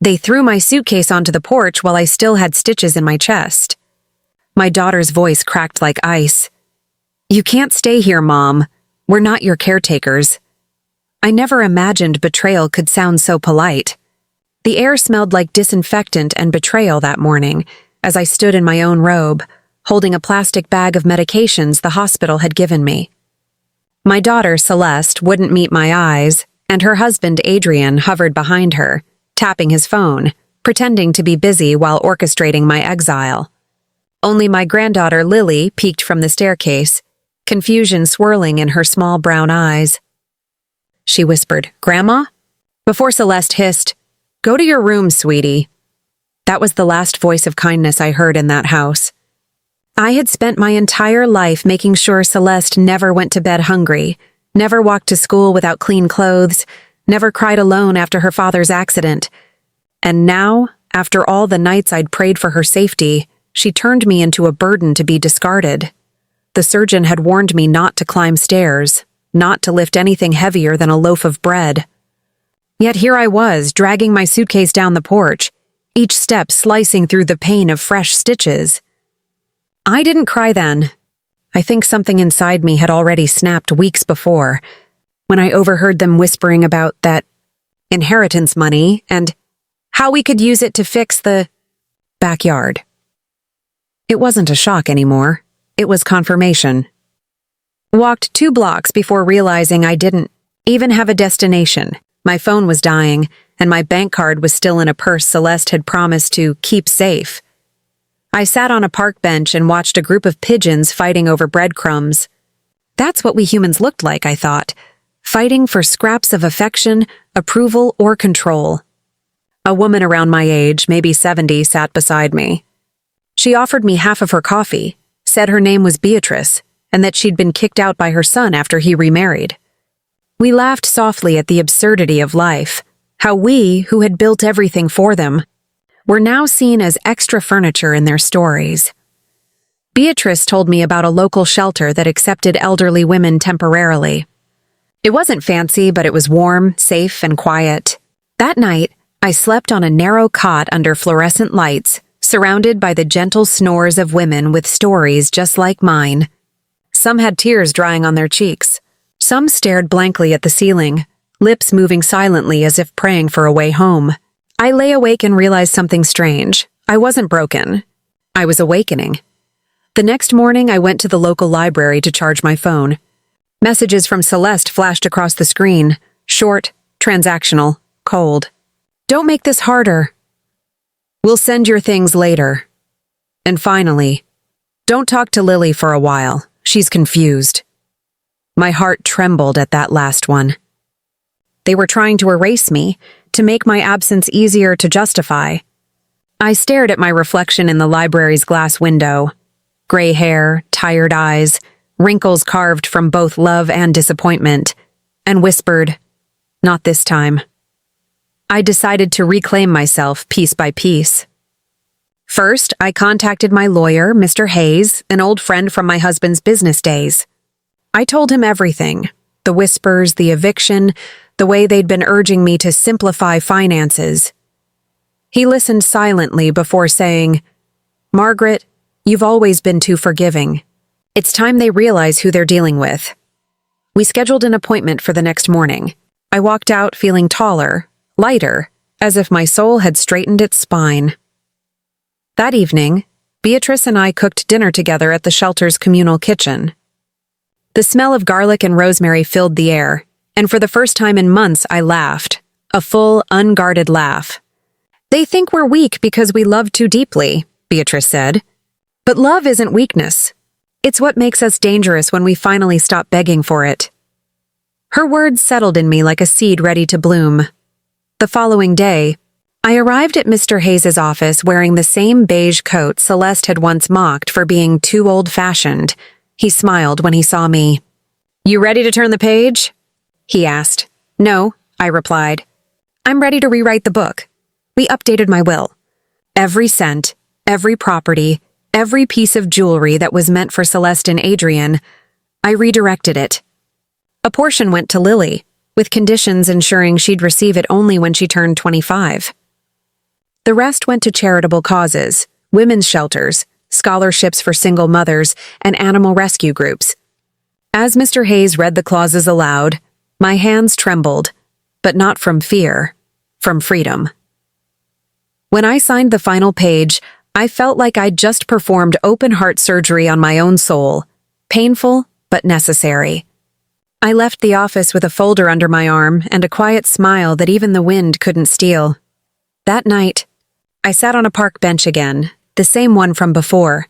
They threw my suitcase onto the porch while I still had stitches in my chest. My daughter's voice cracked like ice. "You can't stay here, Mom. We're not your caretakers." I never imagined betrayal could sound so polite. The air smelled like disinfectant and betrayal that morning as I stood in my own robe, holding a plastic bag of medications the hospital had given me. My daughter, Celeste, wouldn't meet my eyes, and her husband, Adrian, hovered behind her, tapping his phone, pretending to be busy while orchestrating my exile. Only my granddaughter, Lily, peeked from the staircase, confusion swirling in her small brown eyes. She whispered, "Grandma?" Before Celeste hissed, "Go to your room, sweetie." That was the last voice of kindness I heard in that house. I had spent my entire life making sure Celeste never went to bed hungry, never walked to school without clean clothes, never cried alone after her father's accident. And now, after all the nights I'd prayed for her safety, she turned me into a burden to be discarded. The surgeon had warned me not to climb stairs, not to lift anything heavier than a loaf of bread. Yet here I was, dragging my suitcase down the porch, each step slicing through the pain of fresh stitches. I didn't cry then. I think something inside me had already snapped weeks before, when I overheard them whispering about that inheritance money and how we could use it to fix the backyard. It wasn't a shock anymore. It was confirmation. Walked 2 blocks before realizing I didn't even have a destination. My phone was dying, and my bank card was still in a purse Celeste had promised to keep safe. I sat on a park bench and watched a group of pigeons fighting over breadcrumbs. That's what we humans looked like, I thought, fighting for scraps of affection, approval, or control. A woman around my age, maybe 70, sat beside me. She offered me half of her coffee, said her name was Beatrice, and that she'd been kicked out by her son after he remarried. We laughed softly at the absurdity of life, how we, who had built everything for them, were now seen as extra furniture in their stories. Beatrice told me about a local shelter that accepted elderly women temporarily. It wasn't fancy, but it was warm, safe, and quiet. That night, I slept on a narrow cot under fluorescent lights, surrounded by the gentle snores of women with stories just like mine. Some had tears drying on their cheeks. Some stared blankly at the ceiling, lips moving silently as if praying for a way home. I lay awake and realized something strange. I wasn't broken. I was awakening. The next morning, I went to the local library to charge my phone. Messages from Celeste flashed across the screen. Short, transactional, cold. "Don't make this harder." "We'll send your things later." And finally, "Don't talk to Lily for a while. She's confused." My heart trembled at that last one. They were trying to erase me, to make my absence easier to justify. I stared at my reflection in the library's glass window. Gray hair, tired eyes, wrinkles carved from both love and disappointment, and whispered, "Not this time." I decided to reclaim myself piece by piece. First, I contacted my lawyer, Mr. Hayes, an old friend from my husband's business days. I told him everything, the whispers, the eviction, the way they'd been urging me to simplify finances. He listened silently before saying, "Margaret, you've always been too forgiving. It's time they realize who they're dealing with." We scheduled an appointment for the next morning. I walked out feeling taller, lighter, as if my soul had straightened its spine. That evening, Beatrice and I cooked dinner together at the shelter's communal kitchen. The smell of garlic and rosemary filled the air, and for the first time in months I laughed, a full, unguarded laugh. "They think we're weak because we love too deeply," Beatrice said. "But love isn't weakness. It's what makes us dangerous when we finally stop begging for it." Her words settled in me like a seed ready to bloom. The following day, I arrived at Mr. Hayes' office wearing the same beige coat Celeste had once mocked for being too old-fashioned. He smiled when he saw me. "You ready to turn the page?" he asked. "No," I replied. "I'm ready to rewrite the book." We updated my will. Every cent, every property, every piece of jewelry that was meant for Celeste and Adrian, I redirected it. A portion went to Lily, with conditions ensuring she'd receive it only when she turned 25. The rest went to charitable causes, women's shelters, scholarships for single mothers, and animal rescue groups. As Mr. Hayes read the clauses aloud, my hands trembled, but not from fear, from freedom. When I signed the final page, I felt like I'd just performed open-heart surgery on my own soul, painful but necessary. I left the office with a folder under my arm and a quiet smile that even the wind couldn't steal. That night, I sat on a park bench again, the same one from before.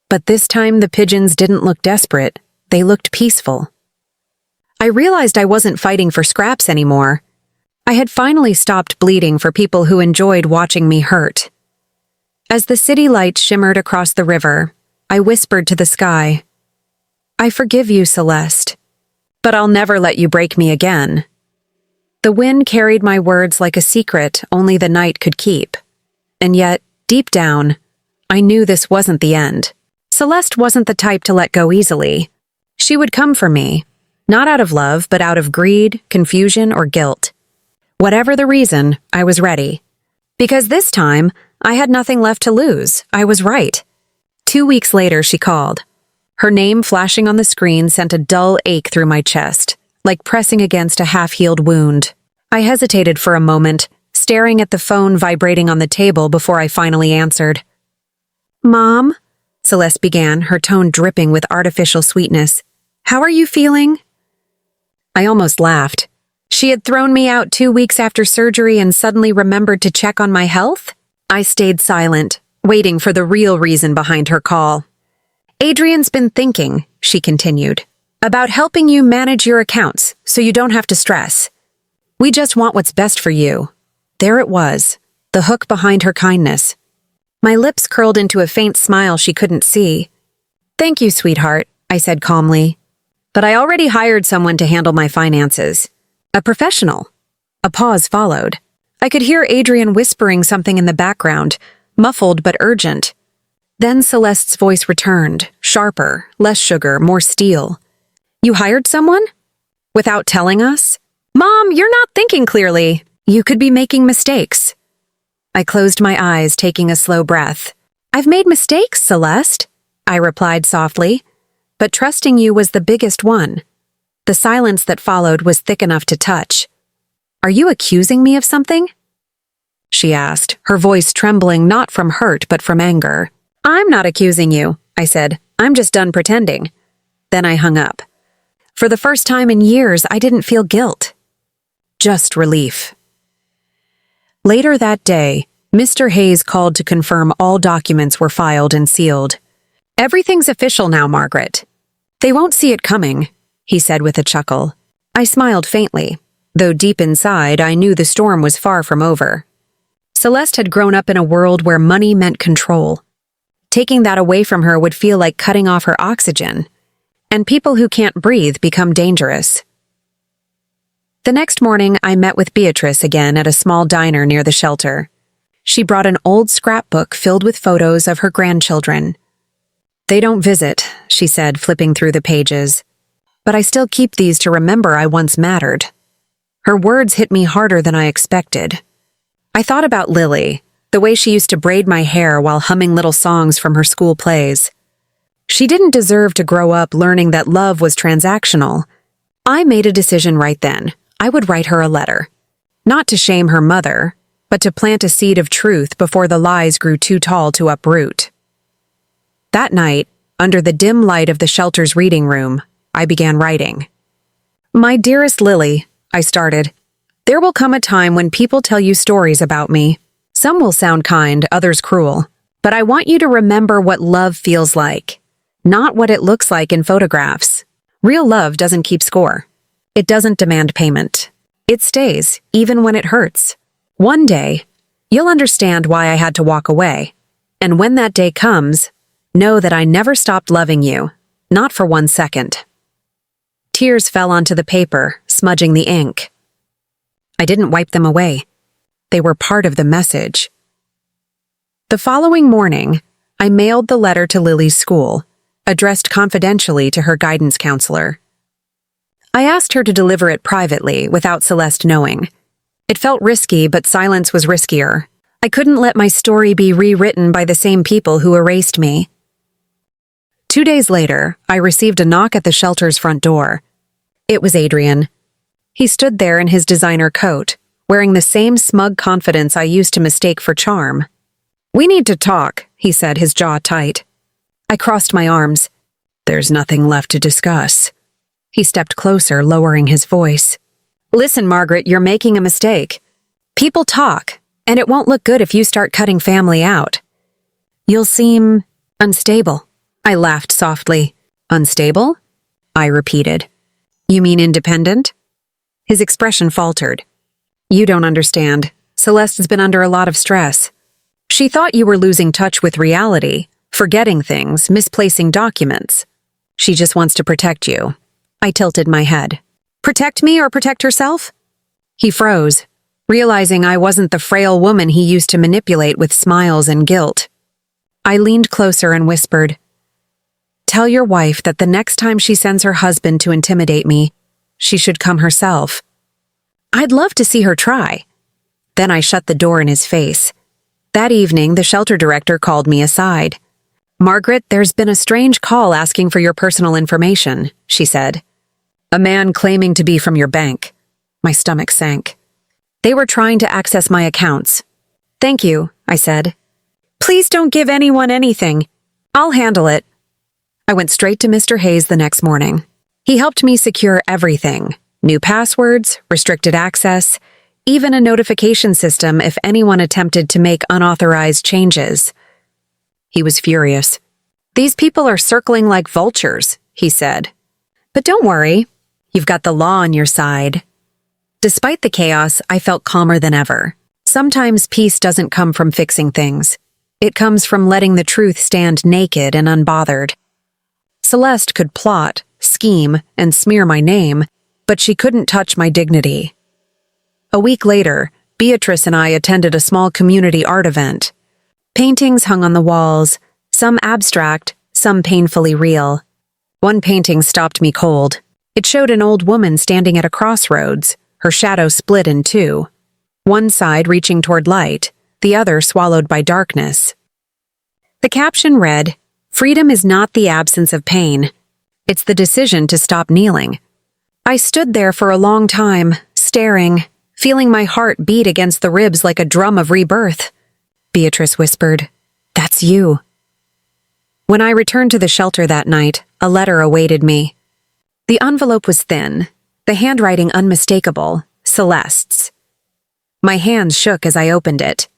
But this time the pigeons didn't look desperate, they looked peaceful. I realized I wasn't fighting for scraps anymore. I had finally stopped bleeding for people who enjoyed watching me hurt. As the city lights shimmered across the river, I whispered to the sky, "I forgive you, Celeste, but I'll never let you break me again." The wind carried my words like a secret only the night could keep. And yet, deep down, I knew this wasn't the end. Celeste wasn't the type to let go easily. She would come for me, not out of love, but out of greed, confusion, or guilt. Whatever the reason, I was ready. Because this time, I had nothing left to lose. I was right. 2 weeks later, she called. Her name flashing on the screen sent a dull ache through my chest, like pressing against a half-healed wound. I hesitated for a moment, staring at the phone vibrating on the table before I finally answered. "Mom," Celeste began, her tone dripping with artificial sweetness. "How are you feeling?" I almost laughed. She had thrown me out 2 weeks after surgery and suddenly remembered to check on my health? I stayed silent, waiting for the real reason behind her call. "Adrian's been thinking," she continued, "about helping you manage your accounts so you don't have to stress. We just want what's best for you." There it was, the hook behind her kindness. My lips curled into a faint smile she couldn't see. "Thank you, sweetheart," I said calmly. "But I already hired someone to handle my finances. A professional." A pause followed. I could hear Adrian whispering something in the background, muffled but urgent. Then Celeste's voice returned, sharper, less sugar, more steel. "You hired someone? Without telling us? Mom, you're not thinking clearly. You could be making mistakes." I closed my eyes, taking a slow breath. "I've made mistakes, Celeste," I replied softly, "but trusting you was the biggest one." The silence that followed was thick enough to touch. "Are you accusing me of something?" she asked, her voice trembling not from hurt but from anger. "I'm not accusing you," I said. "I'm just done pretending." Then I hung up. For the first time in years, I didn't feel guilt. Just relief. Later that day, Mr. Hayes called to confirm all documents were filed and sealed. "Everything's official now, Margaret." "They won't see it coming," he said with a chuckle. I smiled faintly, though deep inside I knew the storm was far from over. Celeste had grown up in a world where money meant control. Taking that away from her would feel like cutting off her oxygen, and people who can't breathe become dangerous. The next morning, I met with Beatrice again at a small diner near the shelter. She brought an old scrapbook filled with photos of her grandchildren. "They don't visit," she said, flipping through the pages. "But I still keep these to remember I once mattered." Her words hit me harder than I expected. I thought about Lily, the way she used to braid my hair while humming little songs from her school plays. She didn't deserve to grow up learning that love was transactional. I made a decision right then. I would write her a letter. Not to shame her mother, but to plant a seed of truth before the lies grew too tall to uproot. That night, under the dim light of the shelter's reading room, I began writing. "My dearest Lily," I started, "there will come a time when people tell you stories about me. Some will sound kind, others cruel. But I want you to remember what love feels like, not what it looks like in photographs. Real love doesn't keep score. It doesn't demand payment. It stays, even when it hurts. One day, you'll understand why I had to walk away. And when that day comes, know that I never stopped loving you, not for 1 second." Tears fell onto the paper, smudging the ink. I didn't wipe them away. They were part of the message. The following morning, I mailed the letter to Lily's school, addressed confidentially to her guidance counselor. I asked her to deliver it privately, without Celeste knowing. It felt risky, but silence was riskier. I couldn't let my story be rewritten by the same people who erased me. 2 days later, I received a knock at the shelter's front door. It was Adrian. He stood there in his designer coat, wearing the same smug confidence I used to mistake for charm. "We need to talk," he said, his jaw tight. I crossed my arms. "There's nothing left to discuss." He stepped closer, lowering his voice. "Listen, Margaret, you're making a mistake. People talk, and it won't look good if you start cutting family out. You'll seem unstable." I laughed softly. "Unstable?" I repeated. "You mean independent?" His expression faltered. "You don't understand. Celeste's been under a lot of stress. She thought you were losing touch with reality, forgetting things, misplacing documents. She just wants to protect you." I tilted my head. "Protect me or protect herself?" He froze, realizing I wasn't the frail woman he used to manipulate with smiles and guilt. I leaned closer and whispered, "Tell your wife that the next time she sends her husband to intimidate me, she should come herself. I'd love to see her try." Then I shut the door in his face. That evening, the shelter director called me aside. "Margaret, there's been a strange call asking for your personal information," she said. "A man claiming to be from your bank." My stomach sank. "They were trying to access my accounts." "Thank you," I said. "Please don't give anyone anything. I'll handle it." I went straight to Mr. Hayes the next morning. He helped me secure everything: new passwords, restricted access, even a notification system if anyone attempted to make unauthorized changes. He was furious. "These people are circling like vultures," he said. "But don't worry, you've got the law on your side." Despite the chaos, I felt calmer than ever. Sometimes peace doesn't come from fixing things. It comes from letting the truth stand naked and unbothered. Celeste could plot, scheme, and smear my name, but she couldn't touch my dignity. A week later, Beatrice and I attended a small community art event. Paintings hung on the walls, some abstract, some painfully real. One painting stopped me cold. It showed an old woman standing at a crossroads, her shadow split in two. One side reaching toward light, the other swallowed by darkness. The caption read, "Freedom is not the absence of pain. It's the decision to stop kneeling." I stood there for a long time, staring, feeling my heart beat against the ribs like a drum of rebirth. Beatrice whispered, "That's you." When I returned to the shelter that night, a letter awaited me. The envelope was thin, the handwriting unmistakable, Celeste's. My hands shook as I opened it.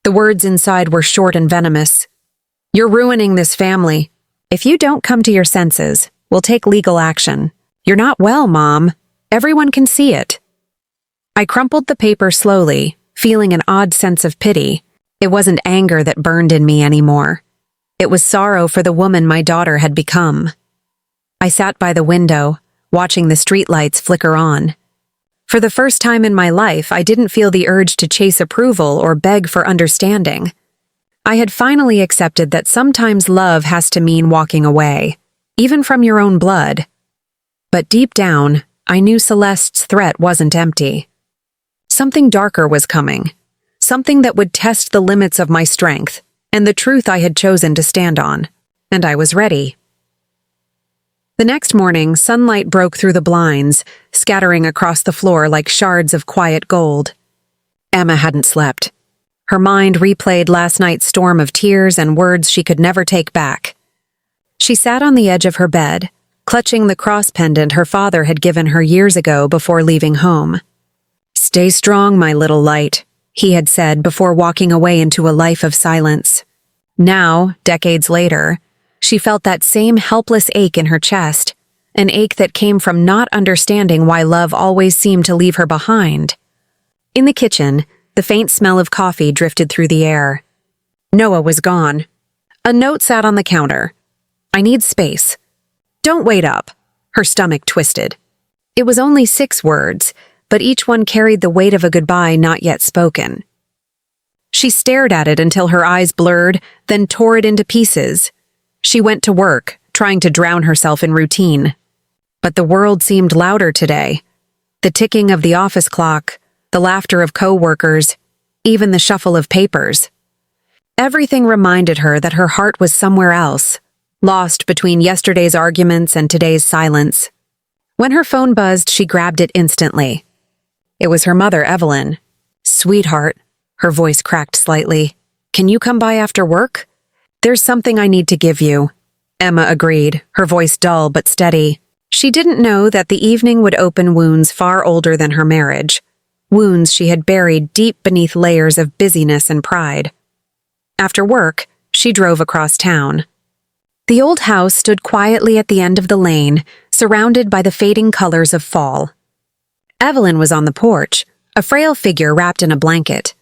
The words inside were short and venomous. "You're ruining this family. If you don't come to your senses, we'll take legal action. You're not well, Mom. Everyone can see it." I crumpled the paper slowly, feeling an odd sense of pity. It wasn't anger that burned in me anymore. It was sorrow for the woman my daughter had become. I sat by the window, watching the streetlights flicker on. For the first time in my life, I didn't feel the urge to chase approval or beg for understanding. I had finally accepted that sometimes love has to mean walking away, even from your own blood. But deep down, I knew Celeste's threat wasn't empty. Something darker was coming, something that would test the limits of my strength and the truth I had chosen to stand on, and I was ready. The next morning, sunlight broke through the blinds, scattering across the floor like shards of quiet gold. Emma hadn't slept. Her mind replayed last night's storm of tears and words she could never take back. She sat on the edge of her bed, clutching the cross pendant her father had given her years ago before leaving home. "Stay strong, my little light," he had said before walking away into a life of silence. Now, decades later, she felt that same helpless ache in her chest, an ache that came from not understanding why love always seemed to leave her behind. In the kitchen, the faint smell of coffee drifted through the air. Noah was gone. A note sat on the counter. "I need space. Don't wait up." Her stomach twisted. It was only 6 words, but each one carried the weight of a goodbye not yet spoken. She stared at it until her eyes blurred, then tore it into pieces. She went to work, trying to drown herself in routine. But the world seemed louder today. The ticking of the office clock, the laughter of co-workers, even the shuffle of papers. Everything reminded her that her heart was somewhere else, lost between yesterday's arguments and today's silence. When her phone buzzed, she grabbed it instantly. It was her mother, Evelyn. "Sweetheart," her voice cracked slightly. "Can you come by after work? There's something I need to give you." Emma agreed, her voice dull but steady. She didn't know that the evening would open wounds far older than her marriage, wounds she had buried deep beneath layers of busyness and pride. After work, she drove across town. The old house stood quietly at the end of the lane, surrounded by the fading colors of fall. Evelyn was on the porch, a frail figure wrapped in a blanket.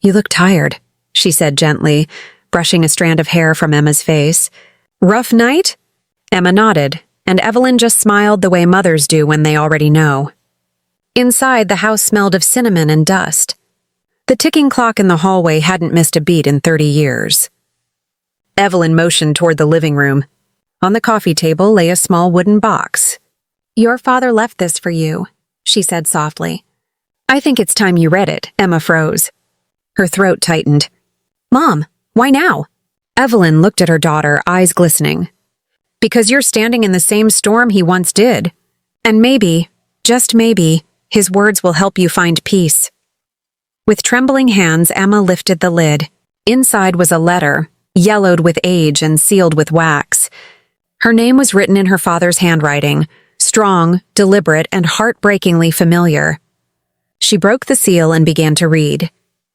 "You look tired," she said gently, brushing a strand of hair from Emma's face. "Rough night?" Emma nodded, and Evelyn just smiled the way mothers do when they already know. Inside, the house smelled of cinnamon and dust. The ticking clock in the hallway hadn't missed a beat in 30 years. Evelyn motioned toward the living room. On the coffee table lay a small wooden box. "Your father left this for you," she said softly. "I think it's time you read it." Emma froze. Her throat tightened. "Mom, why now?" Evelyn looked at her daughter, eyes glistening. "Because you're standing in the same storm he once did. And maybe, just maybe, his words will help you find peace." With trembling hands, Emma lifted the lid. Inside was a letter, yellowed with age and sealed with wax. Her name was written in her father's handwriting, strong, deliberate, and heartbreakingly familiar. She broke the seal and began to read.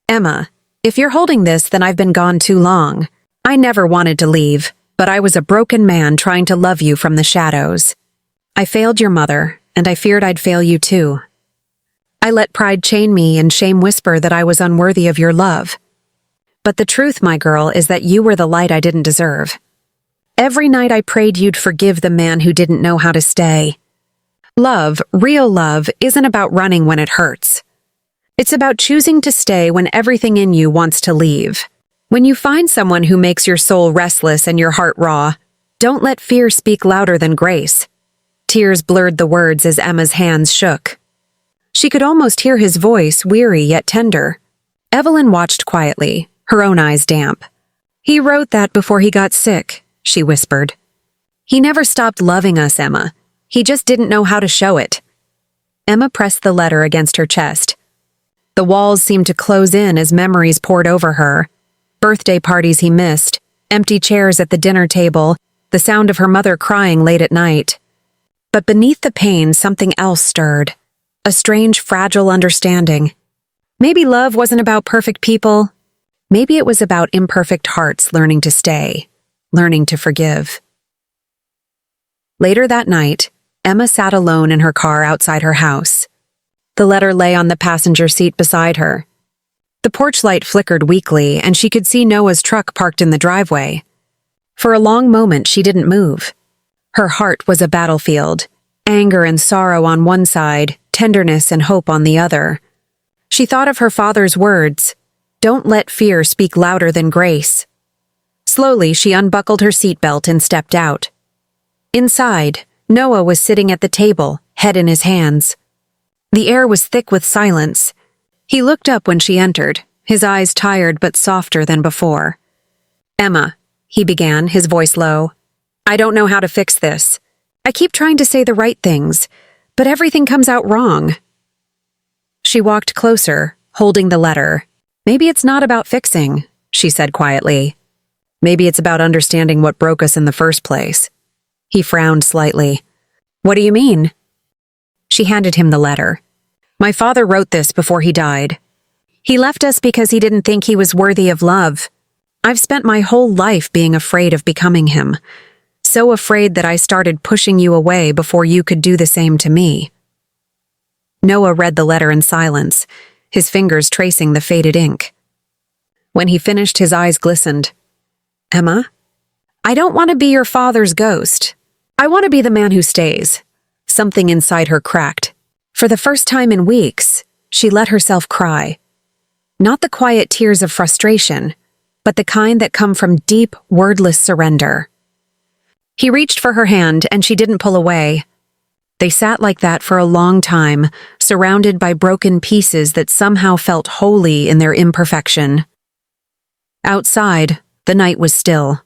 "Emma, if you're holding this, then I've been gone too long. I never wanted to leave, but I was a broken man trying to love you from the shadows. I failed your mother, and I feared I'd fail you too. I let pride chain me and shame whisper that I was unworthy of your love. But the truth, my girl, is that you were the light I didn't deserve. Every night I prayed you'd forgive the man who didn't know how to stay. Love, real love, isn't about running when it hurts. It's about choosing to stay when everything in you wants to leave. When you find someone who makes your soul restless and your heart raw, don't let fear speak louder than grace." Tears blurred the words as Emma's hands shook. She could almost hear his voice, weary yet tender. Evelyn watched quietly, her own eyes damp. "He wrote that before he got sick," she whispered. "He never stopped loving us, Emma. He just didn't know how to show it." Emma pressed the letter against her chest. The walls seemed to close in as memories poured over her. Birthday parties he missed, empty chairs at the dinner table, the sound of her mother crying late at night. But beneath the pain, something else stirred. A strange, fragile understanding. Maybe love wasn't about perfect people. Maybe it was about imperfect hearts learning to stay, learning to forgive. Later that night, Emma sat alone in her car outside her house. The letter lay on the passenger seat beside her. The porch light flickered weakly, and she could see Noah's truck parked in the driveway. For a long moment, she didn't move. Her heart was a battlefield, anger and sorrow on one side, tenderness and hope on the other. She thought of her father's words, "Don't let fear speak louder than grace." Slowly, she unbuckled her seatbelt and stepped out. Inside, Noah was sitting at the table, head in his hands. The air was thick with silence. He looked up when she entered, his eyes tired but softer than before. "Emma," he began, his voice low, "I don't know how to fix this. I keep trying to say the right things, but everything comes out wrong." She walked closer, holding the letter. "Maybe it's not about fixing," she said quietly. "Maybe it's about understanding what broke us in the first place." He frowned slightly. "What do you mean?" She handed him the letter. "My father wrote this before he died. He left us because he didn't think he was worthy of love. I've spent my whole life being afraid of becoming him. So afraid that I started pushing you away before you could do the same to me." Noah read the letter in silence, his fingers tracing the faded ink. When he finished, his eyes glistened. "Emma, I don't want to be your father's ghost. I want to be the man who stays." Something inside her cracked. For the first time in weeks, she let herself cry. Not the quiet tears of frustration, but the kind that come from deep, wordless surrender. He reached for her hand, and she didn't pull away. They sat like that for a long time, surrounded by broken pieces that somehow felt holy in their imperfection. Outside, the night was still.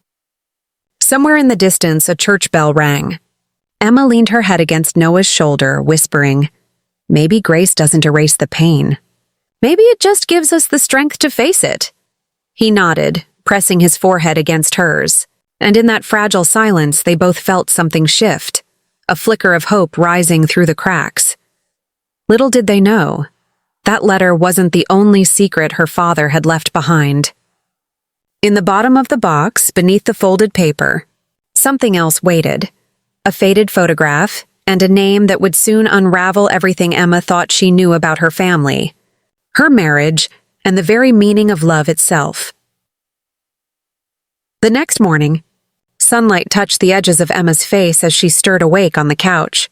Somewhere in the distance, a church bell rang. Emma leaned her head against Noah's shoulder, whispering, "Maybe grace doesn't erase the pain. Maybe it just gives us the strength to face it." He nodded, pressing his forehead against hers, and in that fragile silence they both felt something shift, a flicker of hope rising through the cracks. Little did they know, that letter wasn't the only secret her father had left behind. In the bottom of the box, beneath the folded paper, something else waited, a faded photograph and a name that would soon unravel everything Emma thought she knew about her family, her marriage, and the very meaning of love itself. The next morning, sunlight touched the edges of Emma's face as she stirred awake on the couch.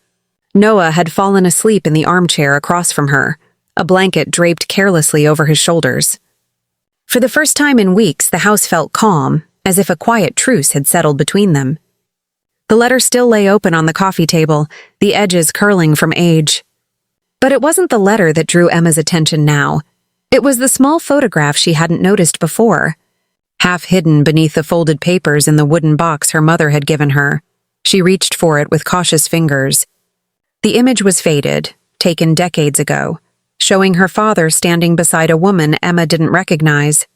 Noah had fallen asleep in the armchair across from her, a blanket draped carelessly over his shoulders. For the first time in weeks, the house felt calm, as if a quiet truce had settled between them. The letter still lay open on the coffee table, the edges curling from age. But it wasn't the letter that drew Emma's attention now. It was the small photograph she hadn't noticed before. Half hidden beneath the folded papers in the wooden box her mother had given her, she reached for it with cautious fingers. The image was faded, taken decades ago, showing her father standing beside a woman Emma didn't recognize.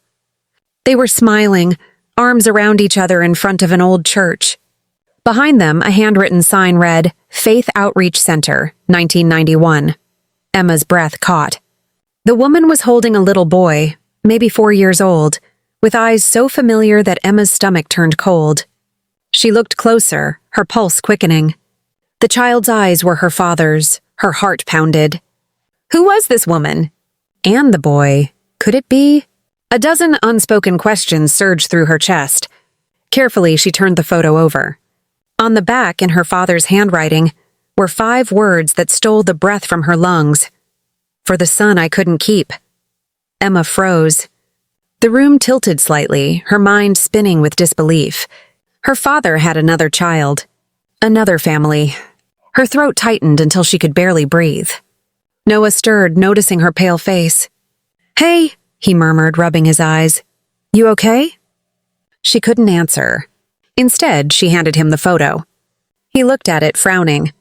They were smiling, arms around each other in front of an old church. Behind them, a handwritten sign read, "Faith Outreach Center, 1991. Emma's breath caught. The woman was holding a little boy, maybe 4 years old, with eyes so familiar that Emma's stomach turned cold. She looked closer, her pulse quickening. The child's eyes were her father's, her heart pounded. Who was this woman? And the boy? Could it be? A dozen unspoken questions surged through her chest. Carefully, she turned the photo over. On the back, in her father's handwriting, were 5 words that stole the breath from her lungs. "For the son I couldn't keep." Emma froze. The room tilted slightly, her mind spinning with disbelief. Her father had another child. Another family. Her throat tightened until she could barely breathe. Noah stirred, noticing her pale face. "Hey," he murmured, rubbing his eyes. "You okay?" She couldn't answer. Instead, she handed him the photo. He looked at it, frowning.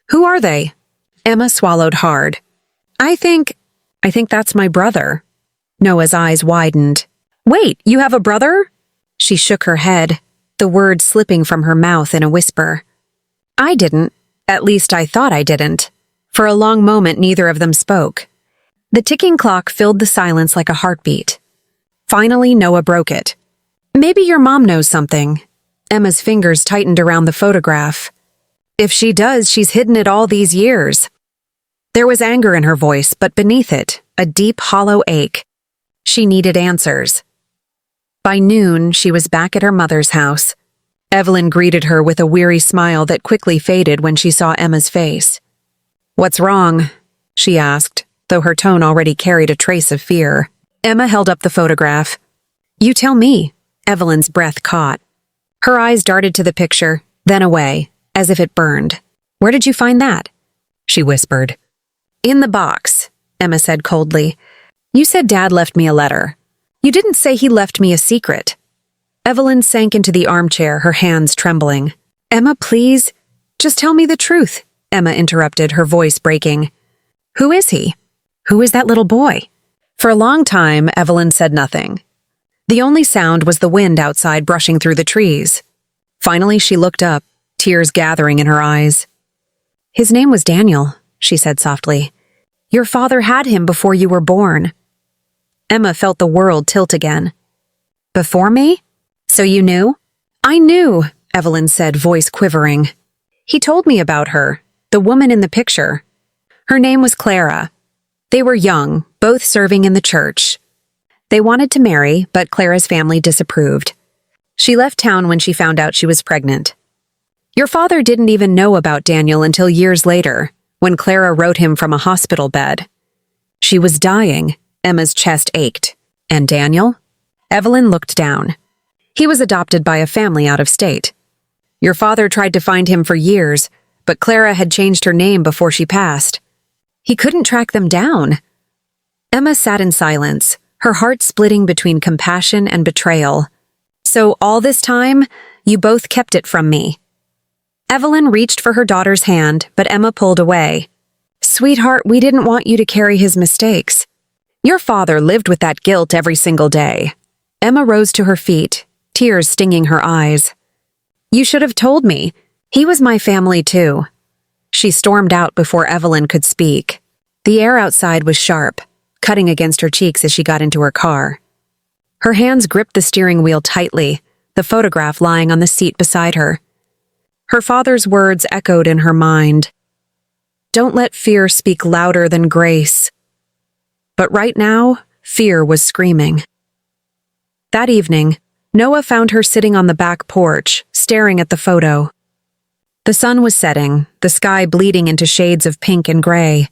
"Who are they?" Emma swallowed hard. I think that's my brother." Noah's eyes widened. "Wait, you have a brother?" She shook her head, the words slipping from her mouth in a whisper. "I didn't. At least I thought I didn't." For a long moment, neither of them spoke. The ticking clock filled the silence like a heartbeat. Finally, Noah broke it. "Maybe your mom knows something." Emma's fingers tightened around the photograph. "If she does, she's hidden it all these years." There was anger in her voice, but beneath it, a deep, hollow ache. She needed answers. By noon, she was back at her mother's house. Evelyn greeted her with a weary smile that quickly faded when she saw Emma's face. "What's wrong?" she asked, though her tone already carried a trace of fear. Emma held up the photograph. "You tell me." Evelyn's breath caught. Her eyes darted to the picture, then away, as if it burned. "Where did you find that?" she whispered. "In the box," Emma said coldly. "You said Dad left me a letter. You didn't say he left me a secret." Evelyn sank into the armchair, her hands trembling. "Emma, please, just tell me the truth," Emma interrupted, her voice breaking. "Who is he? Who is that little boy?" For a long time, Evelyn said nothing. The only sound was the wind outside brushing through the trees. Finally, she looked up, tears gathering in her eyes. "His name was Daniel," she said softly. "Your father had him before you were born." Emma felt the world tilt again. "Before me? So you knew?" "I knew," Evelyn said, voice quivering. "He told me about her, the woman in the picture. Her name was Clara. They were young, both serving in the church. They wanted to marry, but Clara's family disapproved. She left town when she found out she was pregnant. Your father didn't even know about Daniel until years later, when Clara wrote him from a hospital bed. She was dying. Emma's chest ached. And Daniel? Evelyn looked down. He was adopted by a family out of state. Your father tried to find him for years, but Clara had changed her name before she passed. He couldn't track them down. Emma sat in silence, her heart splitting between compassion and betrayal. So all this time, you both kept it from me. Evelyn reached for her daughter's hand, but Emma pulled away. Sweetheart, we didn't want you to carry his mistakes. Your father lived with that guilt every single day. Emma rose to her feet, tears stinging her eyes. You should have told me. He was my family too. She stormed out before Evelyn could speak. The air outside was sharp, cutting against her cheeks as she got into her car. Her hands gripped the steering wheel tightly, the photograph lying on the seat beside her. Her father's words echoed in her mind. Don't let fear speak louder than grace. But right now, fear was screaming. That evening, Noah found her sitting on the back porch, staring at the photo. The sun was setting, the sky bleeding into shades of pink and gray.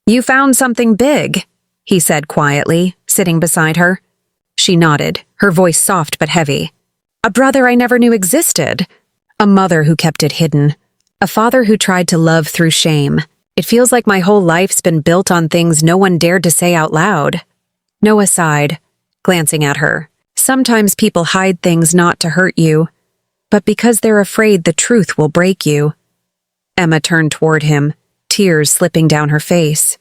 You found something big, he said quietly, sitting beside her. She nodded, her voice soft but heavy. A brother I never knew existed. A mother who kept it hidden. A father who tried to love through shame. It feels like my whole life's been built on things no one dared to say out loud. Noah sighed, glancing at her. Sometimes people hide things not to hurt you, but because they're afraid the truth will break you. Emma turned toward him, tears slipping down her face.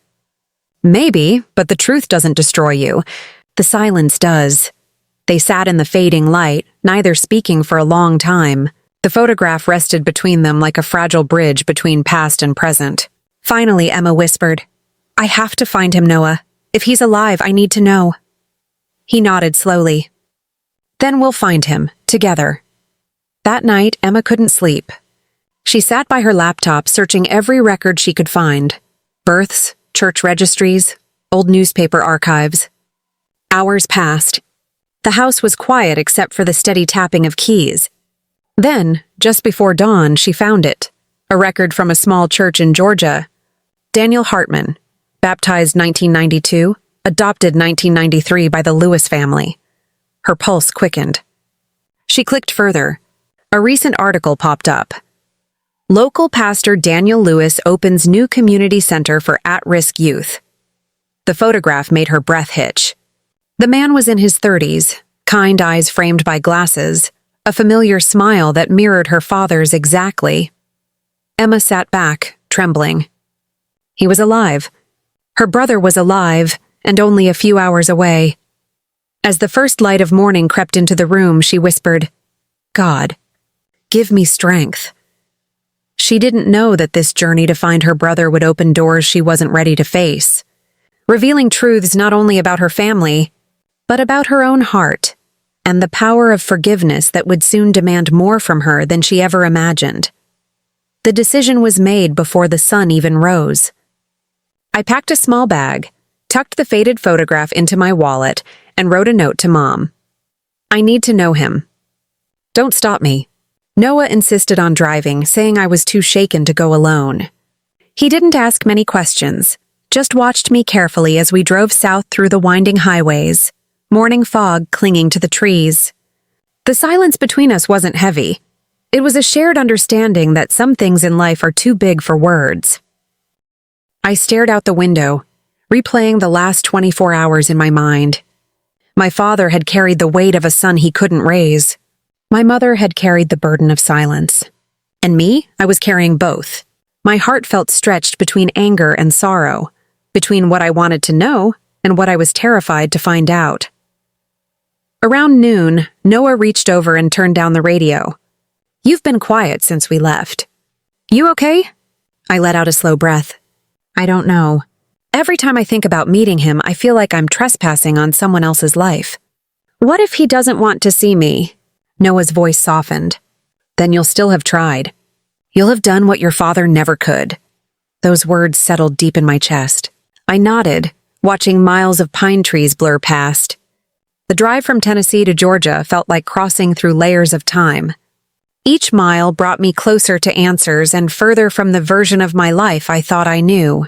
Maybe, but the truth doesn't destroy you. The silence does. They sat in the fading light, neither speaking for a long time. The photograph rested between them like a fragile bridge between past and present. Finally, Emma whispered, I have to find him, Noah. If he's alive, I need to know. He nodded slowly. Then we'll find him, together. That night, Emma couldn't sleep. She sat by her laptop searching every record she could find. Births, church registries, old newspaper archives. Hours passed. The house was quiet except for the steady tapping of keys. Then, just before dawn, she found it. A record from a small church in Georgia. Daniel Hartman, baptized 1992, adopted 1993 by the Lewis family. Her pulse quickened. She clicked further. A recent article popped up. Local pastor Daniel Lewis opens new community center for at-risk youth. The photograph made her breath hitch. The man was in his 30s, kind eyes framed by glasses, a familiar smile that mirrored her father's exactly. Emma sat back, trembling. He was alive. Her brother was alive, and only a few hours away. As the first light of morning crept into the room, she whispered, God, give me strength. She didn't know that this journey to find her brother would open doors she wasn't ready to face, revealing truths not only about her family, but about her own heart, and the power of forgiveness that would soon demand more from her than she ever imagined. The decision was made before the sun even rose. I packed a small bag, tucked the faded photograph into my wallet, and wrote a note to Mom. I need to know him. Don't stop me. Noah insisted on driving, saying I was too shaken to go alone. He didn't ask many questions, just watched me carefully as we drove south through the winding highways, morning fog clinging to the trees. The silence between us wasn't heavy. It was a shared understanding that some things in life are too big for words. I stared out the window, replaying the last 24 hours in my mind. My father had carried the weight of a son he couldn't raise. My mother had carried the burden of silence. And me, I was carrying both. My heart felt stretched between anger and sorrow, between what I wanted to know and what I was terrified to find out. Around noon, Noah reached over and turned down the radio. You've been quiet since we left. You okay? I let out a slow breath. I don't know. Every time I think about meeting him, I feel like I'm trespassing on someone else's life. What if he doesn't want to see me? Noah's voice softened. Then you'll still have tried. You'll have done what your father never could. Those words settled deep in my chest. I nodded, watching miles of pine trees blur past. The drive from Tennessee to Georgia felt like crossing through layers of time. Each mile brought me closer to answers and further from the version of my life I thought I knew.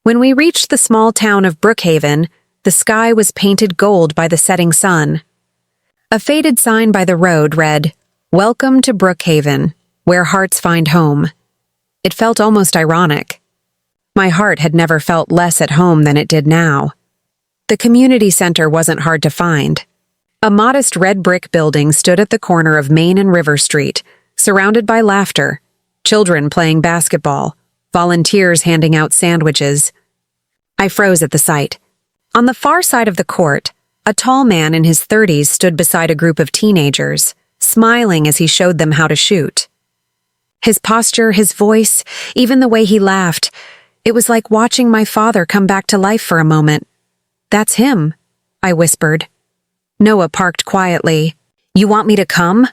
When we reached the small town of Brookhaven, the sky was painted gold by the setting sun. A faded sign by the road read, Welcome to Brookhaven, where hearts find home. It felt almost ironic. My heart had never felt less at home than it did now. The community center wasn't hard to find. A modest red brick building stood at the corner of Main and River Street, surrounded by laughter, children playing basketball, volunteers handing out sandwiches. I froze at the sight. On the far side of the court, a tall man in his 30s stood beside a group of teenagers, smiling as he showed them how to shoot. His posture, his voice, even the way he laughed, it was like watching my father come back to life for a moment. "That's him," I whispered. Noah parked quietly. "You want me to come?"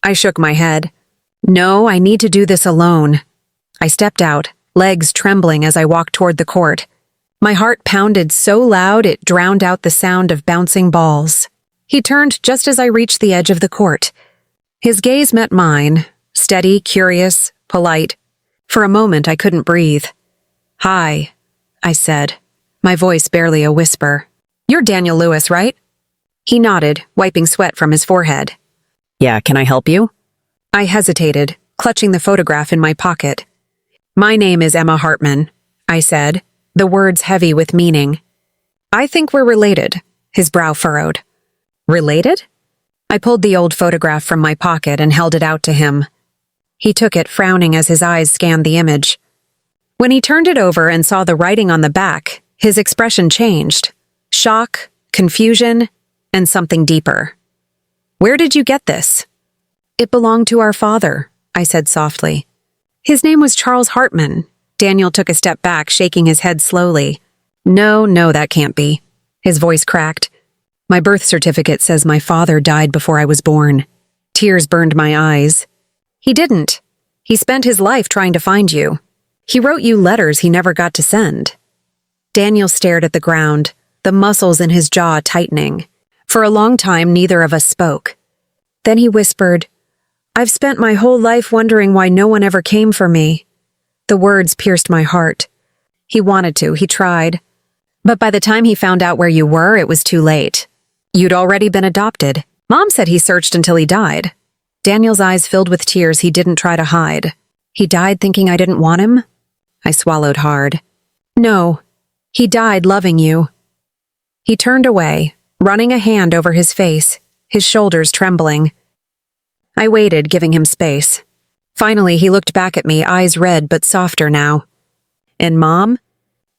I shook my head. "No, I need to do this alone." I stepped out, legs trembling as I walked toward the court. My heart pounded so loud it drowned out the sound of bouncing balls. He turned just as I reached the edge of the court. His gaze met mine, steady, curious, polite. For a moment, I couldn't breathe. "Hi," I said, my voice barely a whisper. "You're Daniel Lewis, right?" He nodded, wiping sweat from his forehead. "Yeah, can I help you?" I hesitated, clutching the photograph in my pocket. "My name is Emma Hartman," I said, the words heavy with meaning. "I think we're related," his brow furrowed. "Related?" I pulled the old photograph from my pocket and held it out to him. He took it, frowning as his eyes scanned the image. When he turned it over and saw the writing on the back, his expression changed. Shock, confusion, and something deeper. "Where did you get this?" "It belonged to our father," I said softly. "His name was Charles Hartman." Daniel took a step back, shaking his head slowly. No, that can't be." His voice cracked. "My birth certificate says my father died before I was born." Tears burned my eyes. "He didn't. He spent his life trying to find you. He wrote you letters he never got to send." Daniel stared at the ground, the muscles in his jaw tightening. For a long time, neither of us spoke. Then he whispered, "I've spent my whole life wondering why no one ever came for me." The words pierced my heart. He wanted to, he tried. But by the time he found out where you were, it was too late. You'd already been adopted. Mom said he searched until he died. Daniel's eyes filled with tears he didn't try to hide. "He died thinking I didn't want him?" I swallowed hard. "No, he died loving you." He turned away, running a hand over his face, his shoulders trembling. I waited, giving him space. Finally, he looked back at me, eyes red but softer now. "And Mom?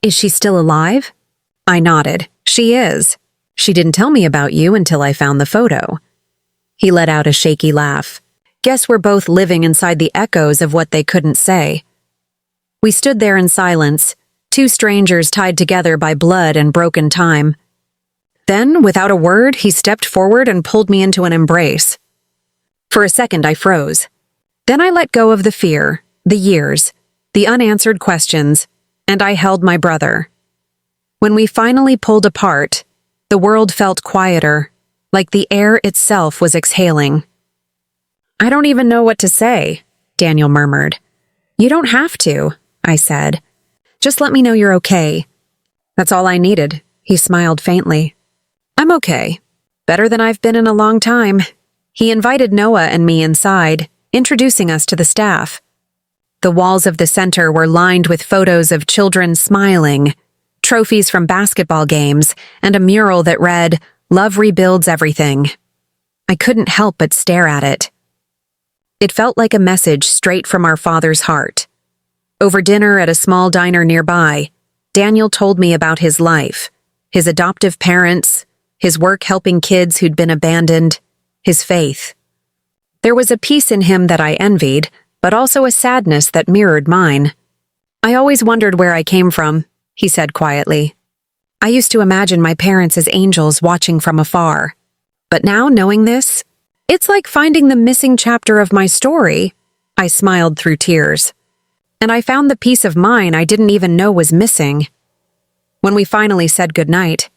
Is she still alive?" I nodded. "She is. She didn't tell me about you until I found the photo." He let out a shaky laugh. Guess we're both living inside the echoes of what they couldn't say. We stood there in silence, two strangers tied together by blood and broken time. Then, without a word, he stepped forward and pulled me into an embrace. For a second, I froze. Then I let go of the fear, the years, the unanswered questions, and I held my brother. When we finally pulled apart, the world felt quieter, like the air itself was exhaling. "I don't even know what to say," Daniel murmured. "You don't have to," I said. "Just let me know you're okay." That's all I needed. He smiled faintly. "I'm okay. Better than I've been in a long time." He invited Noah and me inside, introducing us to the staff. The walls of the center were lined with photos of children smiling, trophies from basketball games, and a mural that read, "Love rebuilds everything." I couldn't help but stare at it. It felt like a message straight from our father's heart. Over dinner at a small diner nearby, Daniel told me about his life, his adoptive parents, his work helping kids who'd been abandoned, his faith. There was a peace in him that I envied, but also a sadness that mirrored mine. "I always wondered where I came from," he said quietly. "I used to imagine my parents as angels watching from afar. But now, knowing this, it's like finding the missing chapter of my story." I smiled through tears. "And I found the peace of mind I didn't even know was missing." When we finally said goodnight,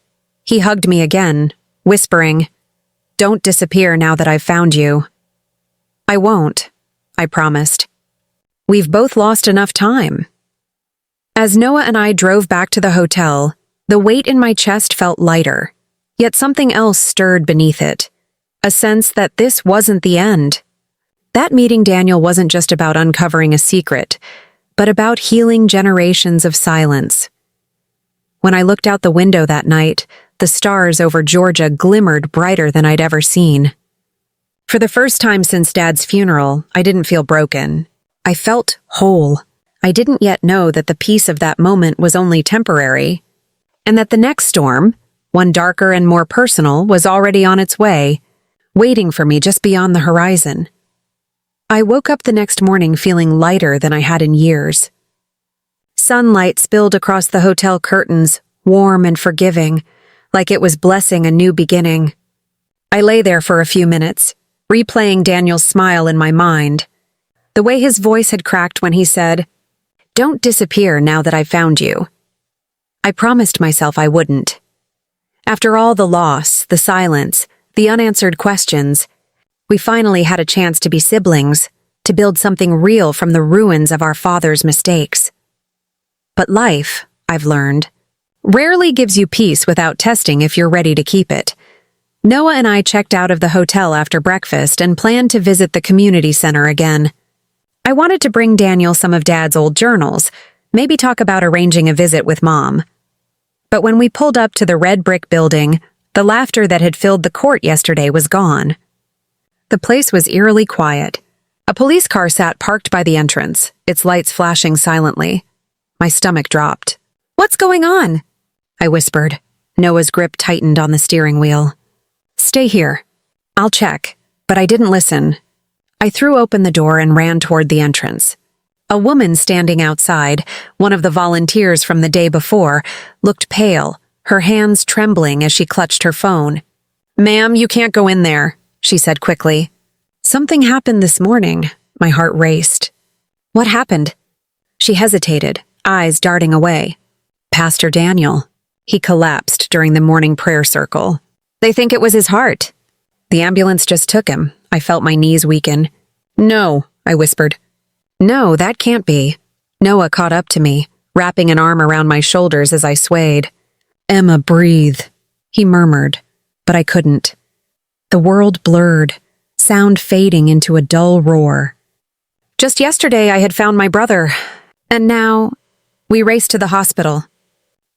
he hugged me again, whispering, "Don't disappear now that I've found you." "I won't," I promised. "We've both lost enough time." As Noah and I drove back to the hotel, the weight in my chest felt lighter, yet something else stirred beneath it, a sense that this wasn't the end. That meeting Daniel wasn't just about uncovering a secret, but about healing generations of silence. When I looked out the window that night, the stars over Georgia glimmered brighter than I'd ever seen. For the first time since Dad's funeral, I didn't feel broken. I felt whole. I didn't yet know that the peace of that moment was only temporary, and that the next storm, one darker and more personal, was already on its way, waiting for me just beyond the horizon. I woke up the next morning feeling lighter than I had in years. Sunlight spilled across the hotel curtains, warm and forgiving, like it was blessing a new beginning. I lay there for a few minutes, replaying Daniel's smile in my mind, the way his voice had cracked when he said, "Don't disappear now that I've found you." I promised myself I wouldn't. After all the loss, the silence, the unanswered questions, we finally had a chance to be siblings, to build something real from the ruins of our father's mistakes. But life, I've learned, rarely gives you peace without testing if you're ready to keep it. Noah and I checked out of the hotel after breakfast and planned to visit the community center again. I wanted to bring Daniel some of Dad's old journals, maybe talk about arranging a visit with Mom. But when we pulled up to the red brick building, the laughter that had filled the court yesterday was gone. The place was eerily quiet. A police car sat parked by the entrance, its lights flashing silently. My stomach dropped. "What's going on?" I whispered. Noah's grip tightened on the steering wheel. "Stay here. I'll check." But I didn't listen. I threw open the door and ran toward the entrance. A woman standing outside, one of the volunteers from the day before, looked pale, her hands trembling as she clutched her phone. "Ma'am, you can't go in there," she said quickly. "Something happened this morning." My heart raced. "What happened?" She hesitated, eyes darting away. "Pastor Daniel. He collapsed during the morning prayer circle. They think it was his heart. The ambulance just took him." I felt my knees weaken. "No," I whispered. "No, that can't be." Noah caught up to me, wrapping an arm around my shoulders as I swayed. "Emma, breathe," he murmured, but I couldn't. The world blurred, sound fading into a dull roar. Just yesterday I had found my brother, and now we raced to the hospital.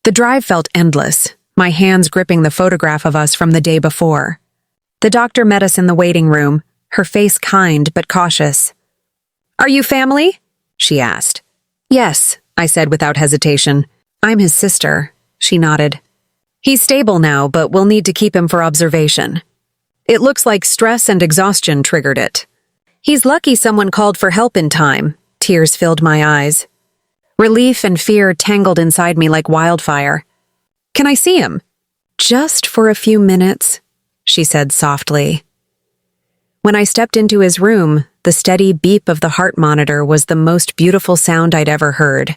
The drive felt endless, my hands gripping the photograph of us from the day before. The doctor met us in the waiting room, her face kind but cautious. "Are you family?" she asked. "Yes," I said without hesitation. "I'm his sister," she nodded. "He's stable now, but we'll need to keep him for observation. It looks like stress and exhaustion triggered it. He's lucky someone called for help in time." Tears filled my eyes. Relief and fear tangled inside me like wildfire. "Can I see him?" "Just for a few minutes," she said softly. When I stepped into his room, the steady beep of the heart monitor was the most beautiful sound I'd ever heard.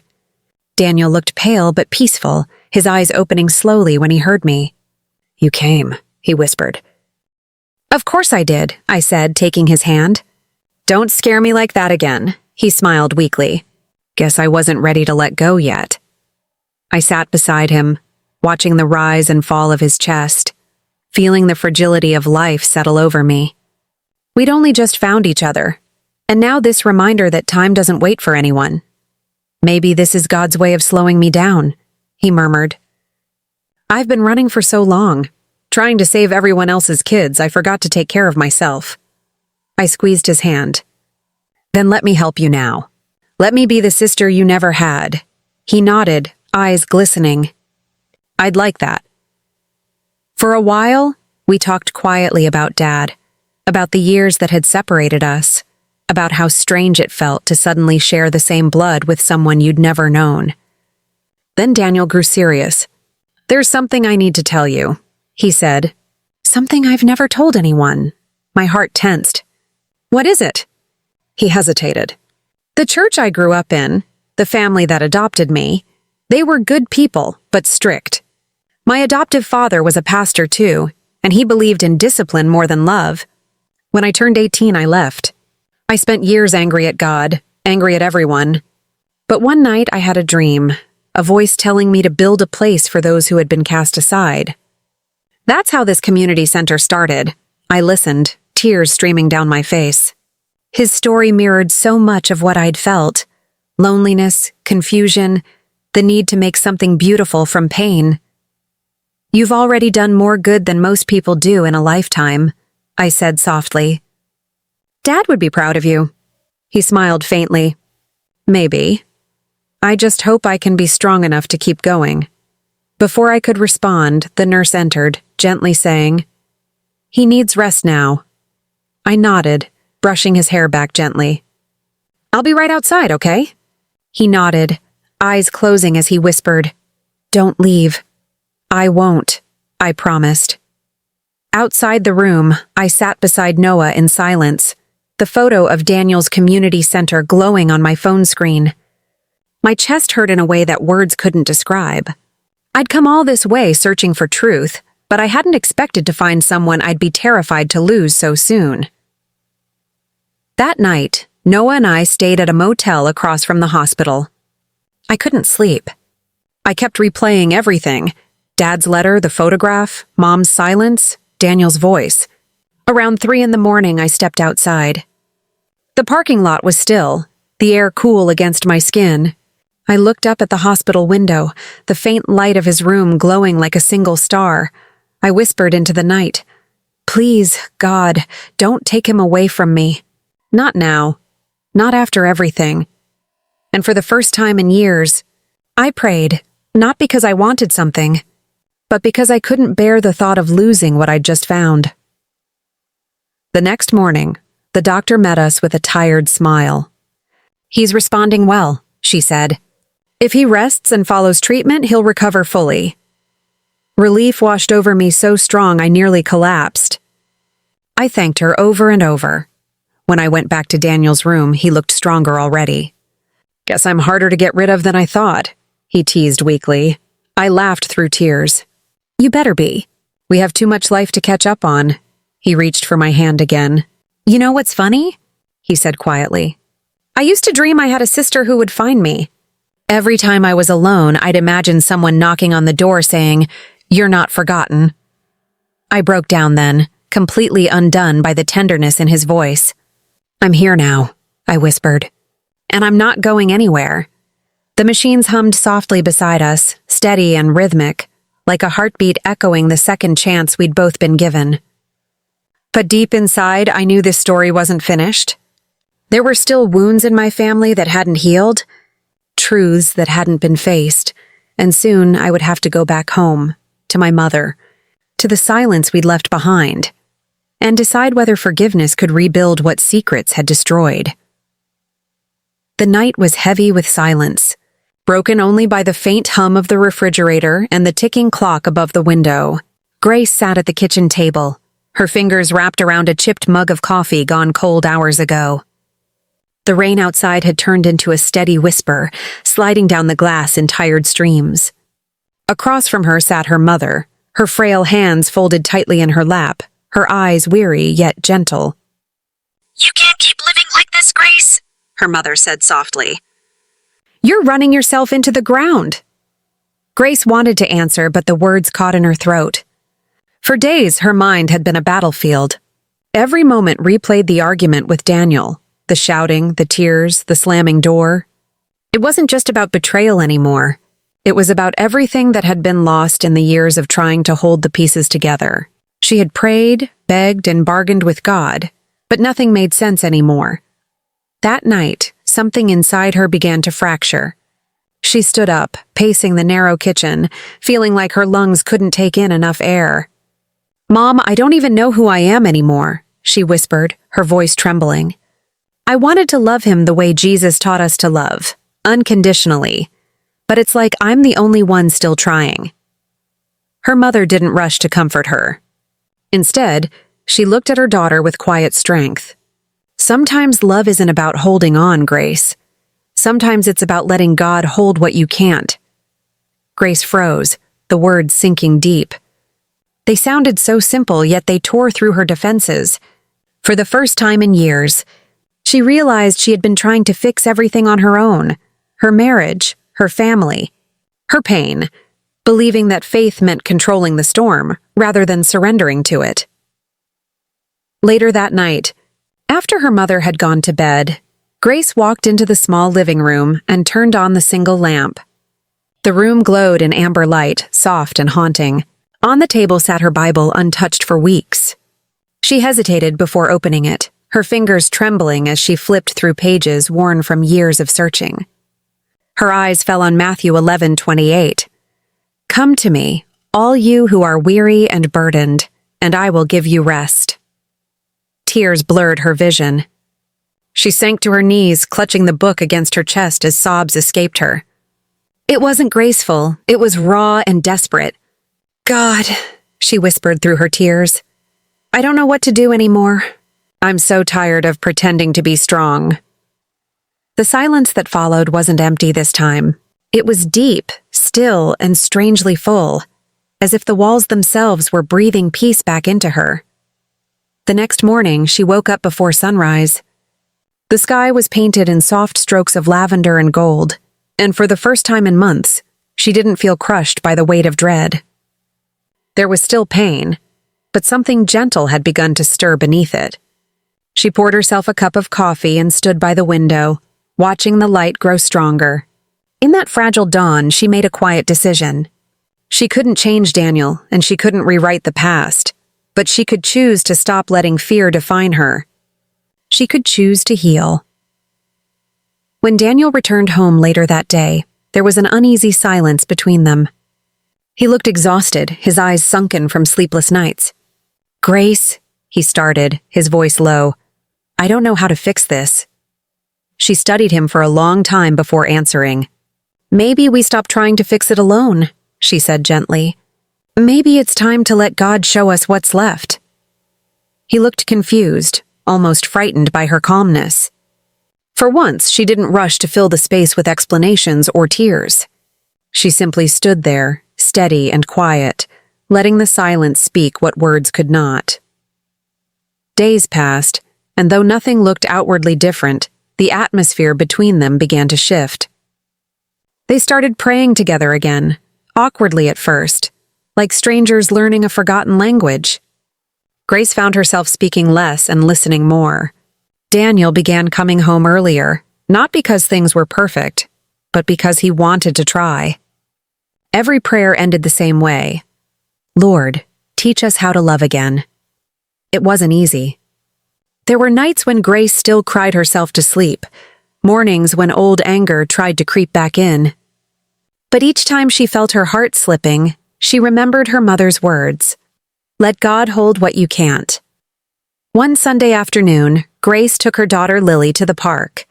Daniel looked pale but peaceful, his eyes opening slowly when he heard me. "You came," he whispered. "Of course I did," I said, taking his hand. "Don't scare me like that again," he smiled weakly. "Guess I wasn't ready to let go yet." I sat beside him, watching the rise and fall of his chest, feeling the fragility of life settle over me. We'd only just found each other, and now this reminder that time doesn't wait for anyone. "Maybe this is God's way of slowing me down," he murmured. "I've been running for so long. Trying to save everyone else's kids, I forgot to take care of myself." I squeezed his hand. "Then let me help you now. Let me be the sister you never had." He nodded, eyes glistening. "I'd like that." For a while, we talked quietly about Dad, about the years that had separated us, about how strange it felt to suddenly share the same blood with someone you'd never known. Then Daniel grew serious. "There's something I need to tell you," he said. "Something I've never told anyone." My heart tensed. "What is it?" He hesitated. "The church I grew up in, the family that adopted me, they were good people, but strict. My adoptive father was a pastor too, and he believed in discipline more than love. When I turned 18, I left. I spent years angry at God, angry at everyone. But one night I had a dream, a voice telling me to build a place for those who had been cast aside. That's how this community center started. I listened, tears streaming down my face. His story mirrored so much of what I'd felt. loneliness, confusion, the need to make something beautiful from pain. "You've already done more good than most people do in a lifetime," I said softly. "Dad would be proud of you." He smiled faintly. "Maybe. I just hope I can be strong enough to keep going." Before I could respond, the nurse entered, gently saying, "He needs rest now." I nodded, brushing his hair back gently. "I'll be right outside, okay?" He nodded, eyes closing as he whispered, "Don't leave." "I won't," I promised. Outside the room, I sat beside Noah in silence, the photo of Daniel's community center glowing on my phone screen. My chest hurt in a way that words couldn't describe. I'd come all this way searching for truth, but I hadn't expected to find someone I'd be terrified to lose so soon. That night, Noah and I stayed at a motel across from the hospital. I couldn't sleep. I kept replaying everything: Dad's letter, the photograph, Mom's silence, Daniel's voice. Around 3 a.m, I stepped outside. The parking lot was still, the air cool against my skin. I looked up at the hospital window, the faint light of his room glowing like a single star. I whispered into the night, "Please, God, don't take him away from me. Not now. Not after everything." And for the first time in years, I prayed, not because I wanted something, but because I couldn't bear the thought of losing what I'd just found. The next morning, the doctor met us with a tired smile. "He's responding well," she said. "If he rests and follows treatment, he'll recover fully." Relief washed over me so strong I nearly collapsed. I thanked her over and over. When I went back to Daniel's room, he looked stronger already. "Guess I'm harder to get rid of than I thought," he teased weakly. I laughed through tears. "You better be. We have too much life to catch up on." He reached for my hand again. "You know what's funny?" he said quietly. "I used to dream I had a sister who would find me. Every time I was alone, I'd imagine someone knocking on the door saying, 'You're not forgotten.'" I broke down then, completely undone by the tenderness in his voice. "I'm here now," I whispered. "And I'm not going anywhere." The machines hummed softly beside us, steady and rhythmic, like a heartbeat echoing the second chance we'd both been given. But deep inside, I knew this story wasn't finished. There were still wounds in my family that hadn't healed, truths that hadn't been faced, and soon I would have to go back home, to my mother, to the silence we'd left behind, and decide whether forgiveness could rebuild what secrets had destroyed. The night was heavy with silence, broken only by the faint hum of the refrigerator and the ticking clock above the window. Grace sat at the kitchen table, her fingers wrapped around a chipped mug of coffee gone cold hours ago. The rain outside had turned into a steady whisper, sliding down the glass in tired streams. Across from her sat her mother, her frail hands folded tightly in her lap, her eyes weary yet gentle. "You can't keep living like this, Grace," her mother said softly. "You're running yourself into the ground." Grace wanted to answer, but the words caught in her throat. For days, her mind had been a battlefield. Every moment replayed the argument with Daniel, the shouting, the tears, the slamming door. It wasn't just about betrayal anymore. It was about everything that had been lost in the years of trying to hold the pieces together. She had prayed, begged, and bargained with God, but nothing made sense anymore. That night, something inside her began to fracture. She stood up, pacing the narrow kitchen, feeling like her lungs couldn't take in enough air. "Mom, I don't even know who I am anymore," she whispered, her voice trembling. "I wanted to love him the way Jesus taught us to love, unconditionally, but it's like I'm the only one still trying." Her mother didn't rush to comfort her. Instead, she looked at her daughter with quiet strength. "Sometimes love isn't about holding on, Grace. Sometimes it's about letting God hold what you can't." Grace froze, the words sinking deep. They sounded so simple, yet they tore through her defenses. For the first time in years, she realized she had been trying to fix everything on her own: her marriage, her family, her pain, believing that faith meant controlling the storm rather than surrendering to it. Later that night, after her mother had gone to bed, Grace walked into the small living room and turned on the single lamp. The room glowed in amber light, soft and haunting. On the table sat her Bible untouched for weeks. She hesitated before opening it, her fingers trembling as she flipped through pages worn from years of searching. Her eyes fell on Matthew 11:28. "Come to me, all you who are weary and burdened, and I will give you rest." Tears blurred her vision. She sank to her knees, clutching the book against her chest as sobs escaped her. It wasn't graceful, it was raw and desperate. "God," she whispered through her tears, "I don't know what to do anymore. I'm so tired of pretending to be strong." The silence that followed wasn't empty this time. It was deep, still, and strangely full, as if the walls themselves were breathing peace back into her. The next morning, she woke up before sunrise. The sky was painted in soft strokes of lavender and gold, and for the first time in months, she didn't feel crushed by the weight of dread. There was still pain, but something gentle had begun to stir beneath it. She poured herself a cup of coffee and stood by the window, watching the light grow stronger. In that fragile dawn, she made a quiet decision. She couldn't change Daniel, and she couldn't rewrite the past, but she could choose to stop letting fear define her. She could choose to heal. When Daniel returned home later that day, there was an uneasy silence between them. He looked exhausted, his eyes sunken from sleepless nights. "Grace," he started, his voice low, "I don't know how to fix this." She studied him for a long time before answering. "Maybe we stop trying to fix it alone," she said gently. "Maybe it's time to let God show us what's left." He looked confused, almost frightened by her calmness. For once, she didn't rush to fill the space with explanations or tears. She simply stood there, steady and quiet, letting the silence speak what words could not. Days passed, and though nothing looked outwardly different, the atmosphere between them began to shift. They started praying together again, awkwardly at first, like strangers learning a forgotten language. Grace found herself speaking less and listening more. Daniel began coming home earlier, not because things were perfect, but because he wanted to try. Every prayer ended the same way. "Lord, teach us how to love again." It wasn't easy. There were nights when Grace still cried herself to sleep, mornings when old anger tried to creep back in. But each time she felt her heart slipping, she remembered her mother's words, "Let God hold what you can't." One Sunday afternoon, Grace took her daughter Lily to the park.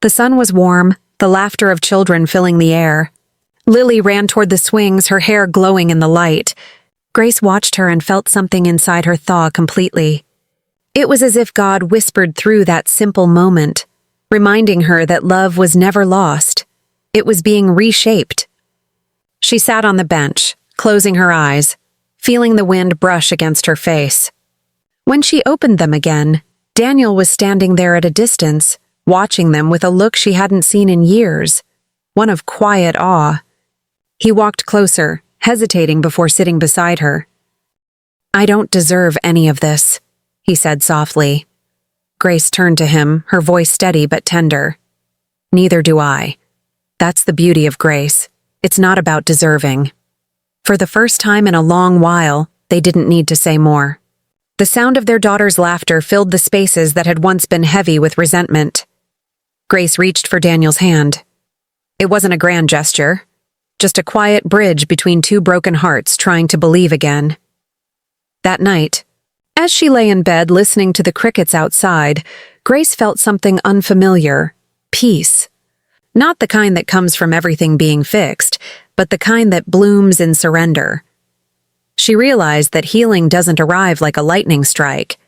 The sun was warm, the laughter of children filling the air. Lily ran toward the swings, her hair glowing in the light. Grace watched her and felt something inside her thaw completely. It was as if God whispered through that simple moment, reminding her that love was never lost. It was being reshaped. She sat on the bench, closing her eyes, feeling the wind brush against her face. When she opened them again, Daniel was standing there at a distance, watching them with a look she hadn't seen in years, one of quiet awe. He walked closer, hesitating before sitting beside her. "I don't deserve any of this," he said softly. Grace turned to him, her voice steady but tender. "Neither do I. That's the beauty of grace. It's not about deserving." For the first time in a long while, they didn't need to say more. The sound of their daughter's laughter filled the spaces that had once been heavy with resentment. Grace reached for Daniel's hand. It wasn't a grand gesture, just a quiet bridge between two broken hearts trying to believe again. That night, as she lay in bed listening to the crickets outside, Grace felt something unfamiliar, peace. Not the kind that comes from everything being fixed, but the kind that blooms in surrender. She realized that healing doesn't arrive like a lightning strike.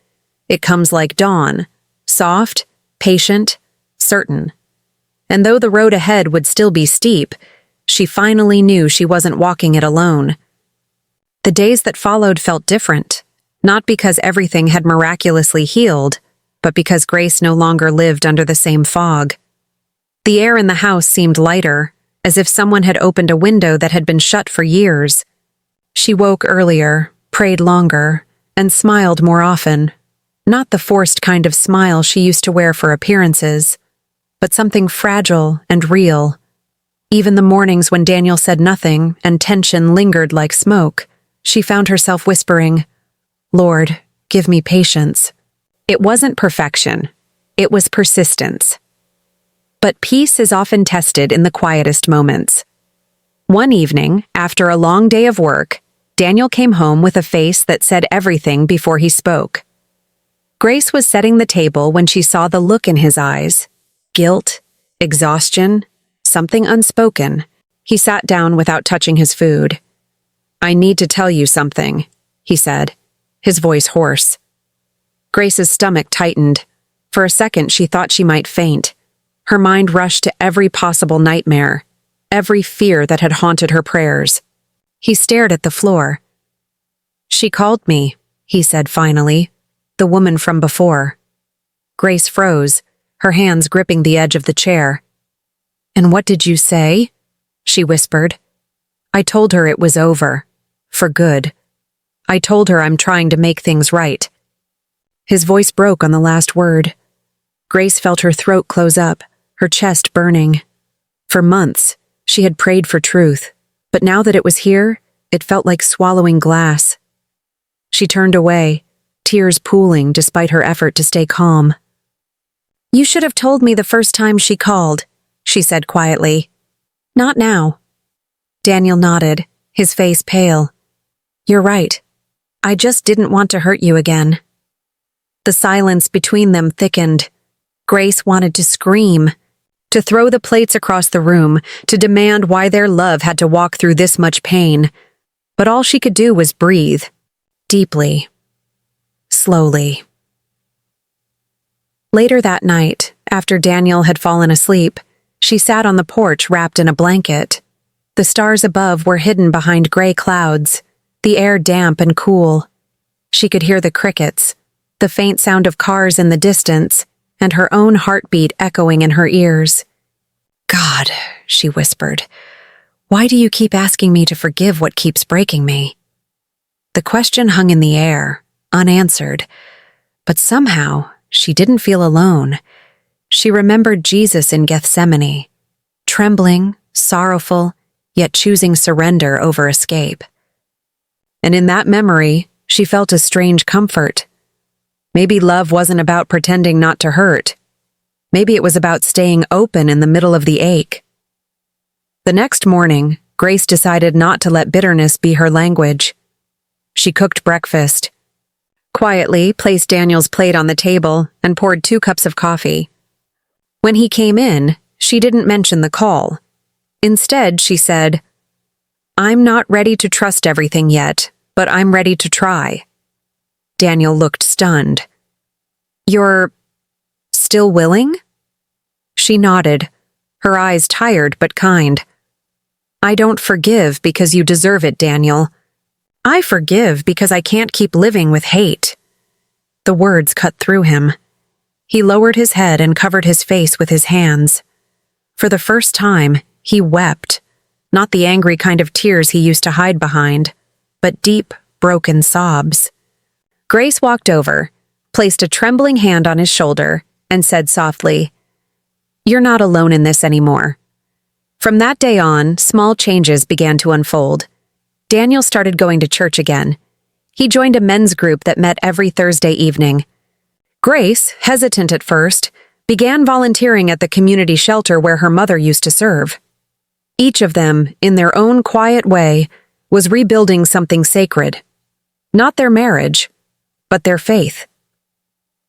It comes like dawn, soft, patient, certain. And though the road ahead would still be steep, she finally knew she wasn't walking it alone. The days that followed felt different, not because everything had miraculously healed, but because Grace no longer lived under the same fog. The air in the house seemed lighter, as if someone had opened a window that had been shut for years. She woke earlier, prayed longer, and smiled more often. Not the forced kind of smile she used to wear for appearances, but something fragile and real. Even the mornings when Daniel said nothing and tension lingered like smoke, she found herself whispering, "Lord, give me patience." It wasn't perfection. It was persistence. But peace is often tested in the quietest moments. One evening, after a long day of work, Daniel came home with a face that said everything before he spoke. Grace was setting the table when she saw the look in his eyes. Guilt, exhaustion, something unspoken. He sat down without touching his food. "I need to tell you something," he said, his voice hoarse. Grace's stomach tightened. For a second, she thought she might faint. Her mind rushed to every possible nightmare, every fear that had haunted her prayers. He stared at the floor. "She called me," he said finally, "the woman from before." Grace froze, her hands gripping the edge of the chair. "And what did you say?" she whispered. "I told her it was over. For good. I told her I'm trying to make things right." His voice broke on the last word. Grace felt her throat close up, her chest burning. For months, she had prayed for truth, but now that it was here, it felt like swallowing glass. She turned away, tears pooling despite her effort to stay calm. "You should have told me the first time she called," she said quietly. "Not now." Daniel nodded, his face pale. "You're right. I just didn't want to hurt you again." The silence between them thickened. Grace wanted to scream, to throw the plates across the room, to demand why their love had to walk through this much pain. But all she could do was breathe, deeply, slowly. Later that night, after Daniel had fallen asleep, she sat on the porch wrapped in a blanket. The stars above were hidden behind gray clouds, the air damp and cool. She could hear the crickets, the faint sound of cars in the distance, and her own heartbeat echoing in her ears. "God," she whispered, "why do you keep asking me to forgive what keeps breaking me?" The question hung in the air, unanswered, but somehow she didn't feel alone. She remembered Jesus in Gethsemane, trembling, sorrowful, yet choosing surrender over escape. And in that memory, she felt a strange comfort. Maybe love wasn't about pretending not to hurt. Maybe it was about staying open in the middle of the ache. The next morning, Grace decided not to let bitterness be her language. She cooked breakfast, quietly placed Daniel's plate on the table, and poured 2 cups of coffee. When he came in, she didn't mention the call. Instead, she said, "I'm not ready to trust everything yet, but I'm ready to try." Daniel looked stunned. "You're still willing?" She nodded, her eyes tired but kind. "I don't forgive because you deserve it, Daniel. I forgive because I can't keep living with hate." The words cut through him. He lowered his head and covered his face with his hands. For the first time, he wept, not the angry kind of tears he used to hide behind, but deep, broken sobs. Grace walked over, placed a trembling hand on his shoulder, and said softly, "You're not alone in this anymore." From that day on, small changes began to unfold. Daniel started going to church again. He joined a men's group that met every Thursday evening. Grace, hesitant at first, began volunteering at the community shelter where her mother used to serve. Each of them, in their own quiet way, was rebuilding something sacred. Not their marriage, but their faith.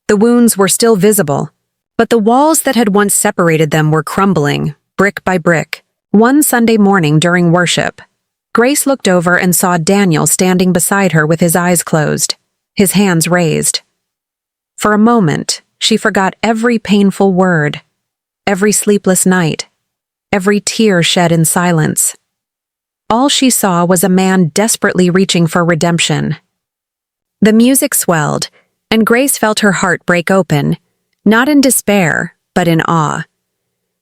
The wounds were still visible, but the walls that had once separated them were crumbling, brick by brick. One Sunday morning during worship, Grace looked over and saw Daniel standing beside her with his eyes closed, his hands raised. For a moment, she forgot every painful word, every sleepless night, every tear shed in silence. All she saw was a man desperately reaching for redemption. The music swelled, and Grace felt her heart break open, not in despair, but in awe.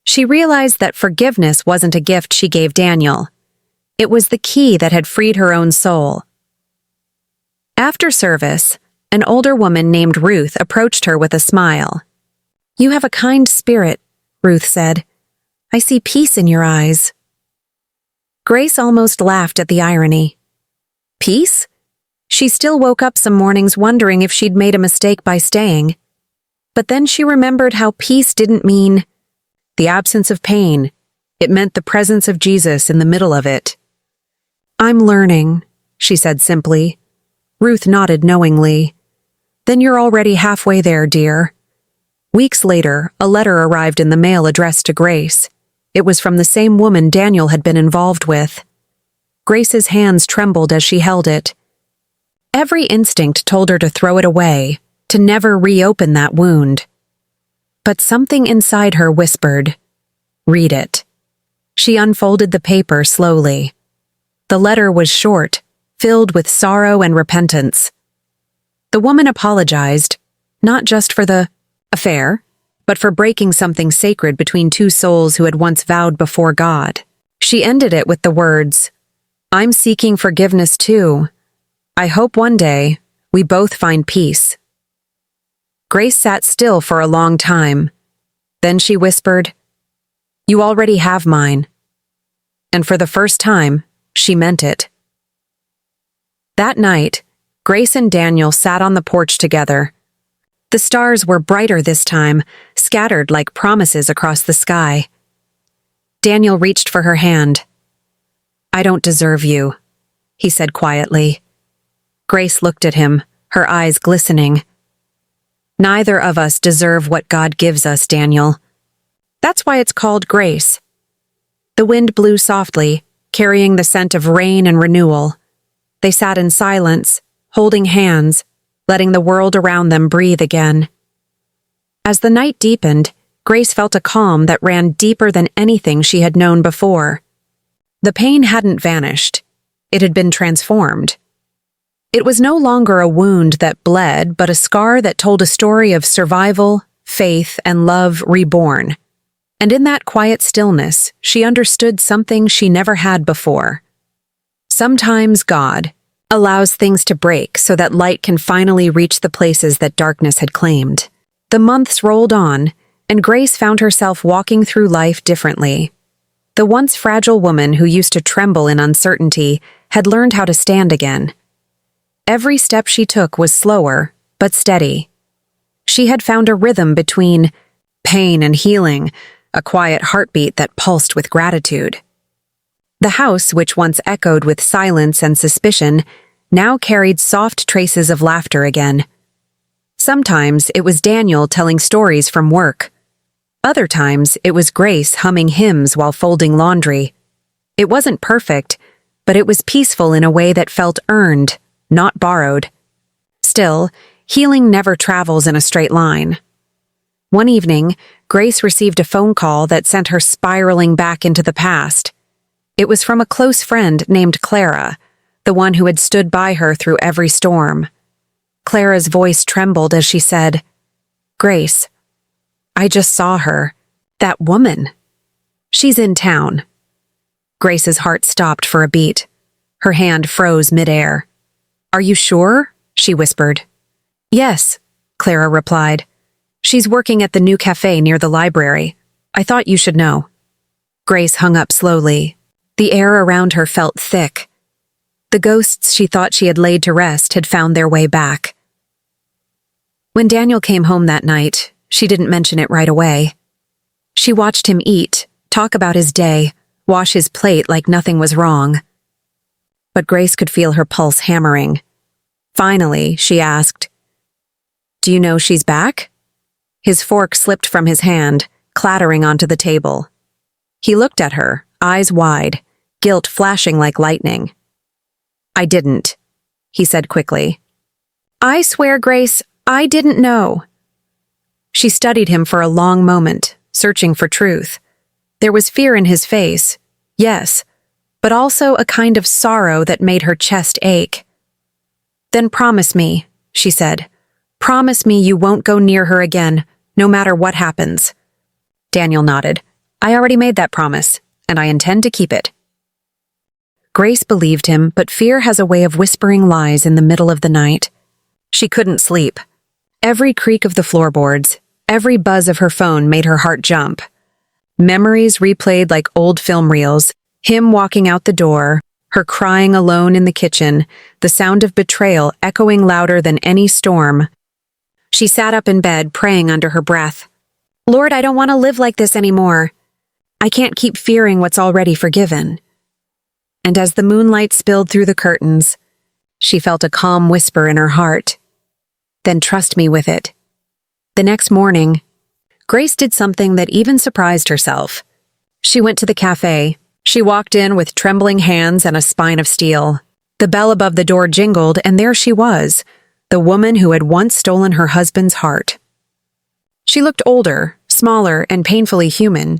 She realized that forgiveness wasn't a gift she gave Daniel. It was the key that had freed her own soul. After service, an older woman named Ruth approached her with a smile. "You have a kind spirit, Ruth said. "I see peace in your eyes." Grace almost laughed at the irony. Peace? She still woke up some mornings wondering if she'd made a mistake by staying. But then she remembered how peace didn't mean the absence of pain. It meant the presence of Jesus in the middle of it. "I'm learning," she said simply. Ruth nodded knowingly. "Then you're already halfway there, dear." Weeks later, a letter arrived in the mail addressed to Grace. It was from the same woman Daniel had been involved with. Grace's hands trembled as she held it. Every instinct told her to throw it away, to never reopen that wound. But something inside her whispered, "Read it." She unfolded the paper slowly. The letter was short, filled with sorrow and repentance. The woman apologized, not just for the affair, but for breaking something sacred between two souls who had once vowed before God. She ended it with the words, "I'm seeking forgiveness too. I hope one day we both find peace." Grace sat still for a long time. Then she whispered, "You already have mine." And for the first time, she meant it. That night, Grace and Daniel sat on the porch together. The stars were brighter this time, scattered like promises across the sky. Daniel reached for her hand. "I don't deserve you," he said quietly. Grace looked at him, her eyes glistening. "Neither of us deserve what God gives us, Daniel. That's why it's called grace." The wind blew softly, carrying the scent of rain and renewal. They sat in silence, holding hands, letting the world around them breathe again. As the night deepened, Grace felt a calm that ran deeper than anything she had known before. The pain hadn't vanished. It had been transformed. It was no longer a wound that bled, but a scar that told a story of survival, faith, and love reborn. And in that quiet stillness, she understood something she never had before. Sometimes God allows things to break so that light can finally reach the places that darkness had claimed. The months rolled on, and Grace found herself walking through life differently. The once fragile woman who used to tremble in uncertainty had learned how to stand again. Every step she took was slower, but steady. She had found a rhythm between pain and healing, a quiet heartbeat that pulsed with gratitude. The house, which once echoed with silence and suspicion, now carried soft traces of laughter again. Sometimes it was Daniel telling stories from work. Other times it was Grace humming hymns while folding laundry. It wasn't perfect, but it was peaceful in a way that felt earned, not borrowed. Still, healing never travels in a straight line. One evening, Grace received a phone call that sent her spiraling back into the past. It was from a close friend named Clara, the one who had stood by her through every storm. Clara's voice trembled as she said, "Grace, I just saw her. That woman. She's in town." Grace's heart stopped for a beat. Her hand froze midair. "Are you sure?" she whispered. "Yes," Clara replied. "She's working at the new cafe near the library. I thought you should know." Grace hung up slowly. The air around her felt thick. The ghosts she thought she had laid to rest had found their way back. When Daniel came home that night, she didn't mention it right away. She watched him eat, talk about his day, wash his plate like nothing was wrong. But Grace could feel her pulse hammering. Finally, she asked, "Do you know she's back?" His fork slipped from his hand, clattering onto the table. He looked at her, eyes wide, guilt flashing like lightning. "I didn't," he said quickly. "I swear, Grace, I didn't know." She studied him for a long moment, searching for truth. There was fear in his face, yes, but also a kind of sorrow that made her chest ache. "Then promise me," she said. "Promise me you won't go near her again, no matter what happens." Daniel nodded. "I already made that promise, and I intend to keep it." Grace believed him, but fear has a way of whispering lies in the middle of the night. She couldn't sleep. Every creak of the floorboards, every buzz of her phone made her heart jump. Memories replayed like old film reels, him walking out the door, her crying alone in the kitchen, the sound of betrayal echoing louder than any storm. She sat up in bed, praying under her breath. Lord, I don't want to live like this anymore. I can't keep fearing what's already forgiven. And as the moonlight spilled through the curtains, she felt a calm whisper in her heart. Then trust me with it. The next morning, Grace did something that even surprised herself. She went to the cafe. She walked in with trembling hands and a spine of steel. The bell above the door jingled, and there she was, the woman who had once stolen her husband's heart. She looked older, smaller, and painfully human.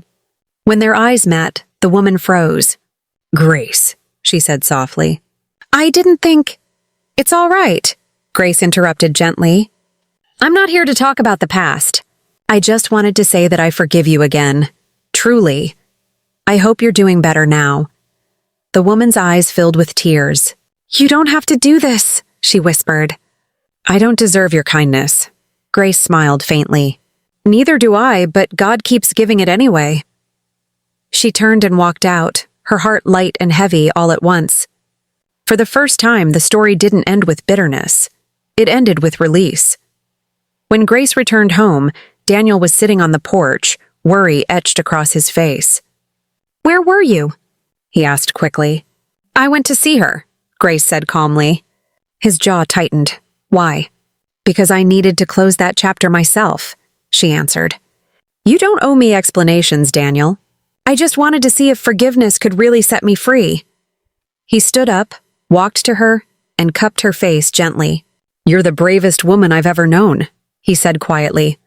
When their eyes met, the woman froze. Grace, she said softly. I didn't think... It's all right, Grace interrupted gently. I'm not here to talk about the past. I just wanted to say that I forgive you again. Truly. I hope you're doing better now. The woman's eyes filled with tears. You don't have to do this, she whispered. I don't deserve your kindness. Grace smiled faintly. Neither do I, but God keeps giving it anyway. She turned and walked out, her heart light and heavy all at once. For the first time, the story didn't end with bitterness. It ended with release. When Grace returned home, Daniel was sitting on the porch, worry etched across his face. Where were you? He asked quickly. I went to see her, Grace said calmly. His jaw tightened. Why? Because I needed to close that chapter myself, she answered. You don't owe me explanations, Daniel. I just wanted to see if forgiveness could really set me free. He stood up, walked to her, and cupped her face gently. You're the bravest woman I've ever known, he said quietly.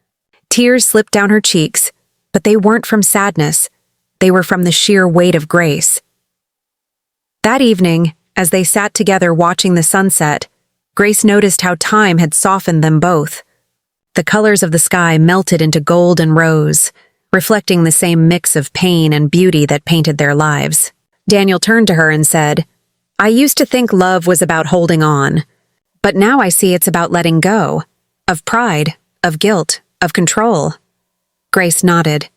Tears slipped down her cheeks, but they weren't from sadness. They were from the sheer weight of grace. That evening, as they sat together watching the sunset, Grace noticed how time had softened them both. The colors of the sky melted into gold and rose, reflecting the same mix of pain and beauty that painted their lives. Daniel turned to her and said, I used to think love was about holding on, but now I see it's about letting go, of pride, of guilt, of control. Grace nodded.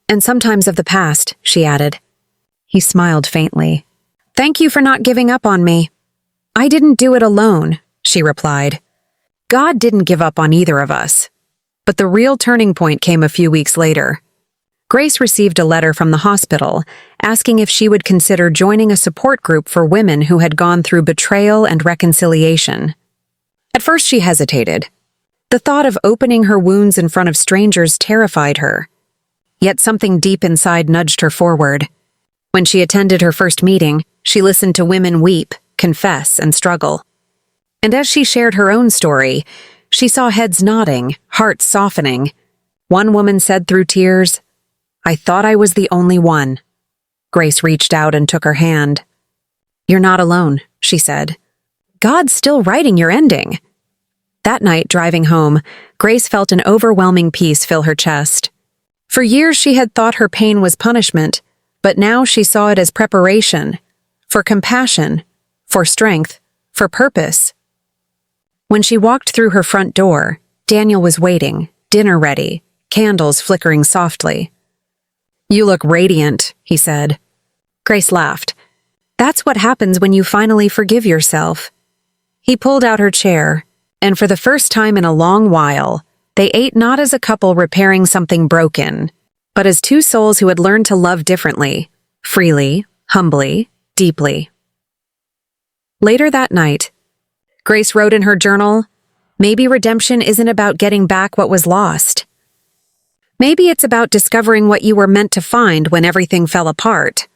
And sometimes of the past, she added. He smiled faintly. Thank you for not giving up on me. I didn't do it alone, she replied. God didn't give up on either of us. But the real turning point came a few weeks later. Grace received a letter from the hospital asking if she would consider joining a support group for women who had gone through betrayal and reconciliation. At first she hesitated. The thought of opening her wounds in front of strangers terrified her. Yet something deep inside nudged her forward. When she attended her first meeting, she listened to women weep, confess, and struggle. And as she shared her own story, she saw heads nodding, hearts softening. One woman said through tears, I thought I was the only one. Grace reached out and took her hand. You're not alone, she said. God's still writing your ending. That night, driving home, Grace felt an overwhelming peace fill her chest. For years she had thought her pain was punishment, but now she saw it as preparation, for compassion, for strength, for purpose. When she walked through her front door, Daniel was waiting, dinner ready, candles flickering softly. You look radiant, he said. Grace laughed. That's what happens when you finally forgive yourself. He pulled out her chair, and for the first time in a long while, they ate not as a couple repairing something broken, but as two souls who had learned to love differently, freely, humbly, deeply. Later that night, Grace wrote in her journal, maybe redemption isn't about getting back what was lost. Maybe it's about discovering what you were meant to find when everything fell apart.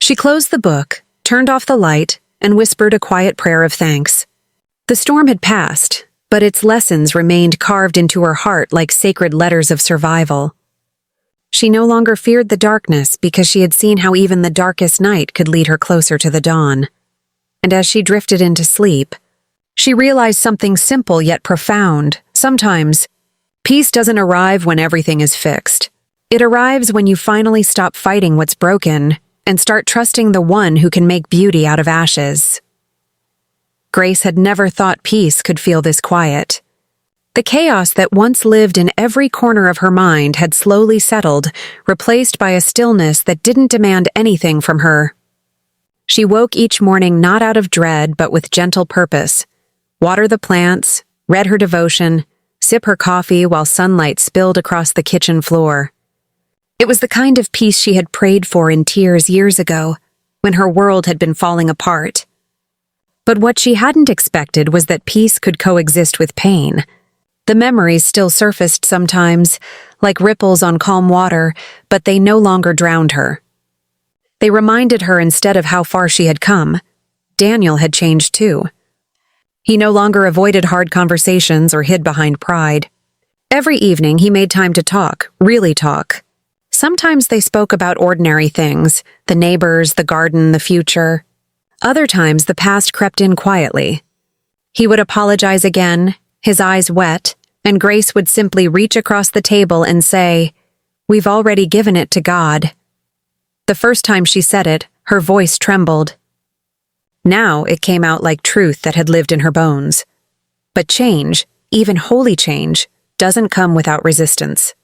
She closed the book, turned off the light, and whispered a quiet prayer of thanks. The storm had passed, but its lessons remained carved into her heart like sacred letters of survival. She no longer feared the darkness because she had seen how even the darkest night could lead her closer to the dawn. And as she drifted into sleep, she realized something simple yet profound. Sometimes, peace doesn't arrive when everything is fixed. It arrives when you finally stop fighting what's broken and start trusting the one who can make beauty out of ashes. Grace had never thought peace could feel this quiet. The chaos that once lived in every corner of her mind had slowly settled, replaced by a stillness that didn't demand anything from her. She woke each morning not out of dread but with gentle purpose. Water the plants, read her devotion, sip her coffee while sunlight spilled across the kitchen floor. It was the kind of peace she had prayed for in tears years ago, when her world had been falling apart. But what she hadn't expected was that peace could coexist with pain. The memories still surfaced sometimes, like ripples on calm water, but they no longer drowned her. They reminded her instead of how far she had come. Daniel had changed too. He no longer avoided hard conversations or hid behind pride. Every evening he made time to talk, really talk. Sometimes they spoke about ordinary things, the neighbors, the garden, the future. Other times the past crept in quietly. He would apologize again, his eyes wet, and Grace would simply reach across the table and say, "We've already given it to God." The first time she said it, her voice trembled. Now it came out like truth that had lived in her bones. But change, even holy change, doesn't come without resistance.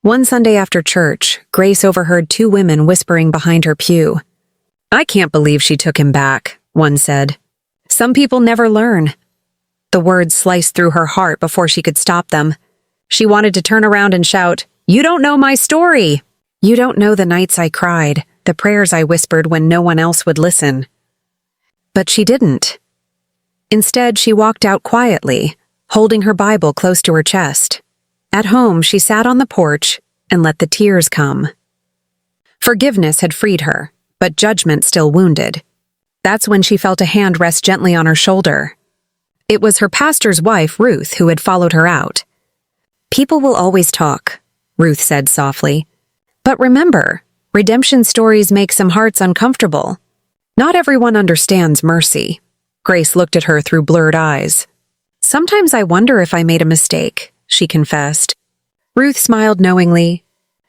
One Sunday after church, Grace overheard two women whispering behind her pew. "I can't believe she took him back," one said. "Some people never learn." The words sliced through her heart before she could stop them. She wanted to turn around and shout, "You don't know my story! You don't know the nights I cried, the prayers I whispered when no one else would listen." But she didn't. Instead, she walked out quietly, holding her Bible close to her chest. At home, she sat on the porch and let the tears come. Forgiveness had freed her, but judgment still wounded. That's when she felt a hand rest gently on her shoulder. It was her pastor's wife, Ruth, who had followed her out. "People will always talk," Ruth said softly. "But remember, redemption stories make some hearts uncomfortable. Not everyone understands mercy." Grace looked at her through blurred eyes. "Sometimes I wonder if I made a mistake," she confessed. Ruth smiled knowingly.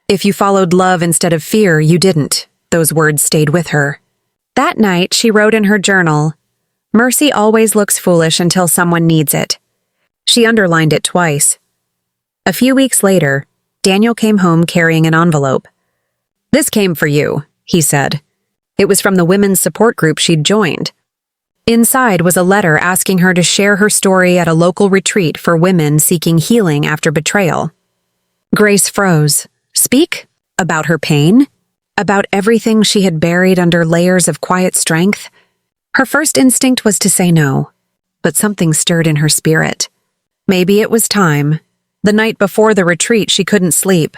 "If you followed love instead of fear, you didn't." Those words stayed with her. That night, she wrote in her journal, "Mercy always looks foolish until someone needs it." She underlined it twice. A few weeks later, Daniel came home carrying an envelope. "This came for you," he said. It was from the women's support group she'd joined. Inside was a letter asking her to share her story at a local retreat for women seeking healing after betrayal. Grace froze. Speak? About her pain? About everything she had buried under layers of quiet strength? Her first instinct was to say no, but something stirred in her spirit. Maybe it was time. The night before the retreat, she couldn't sleep.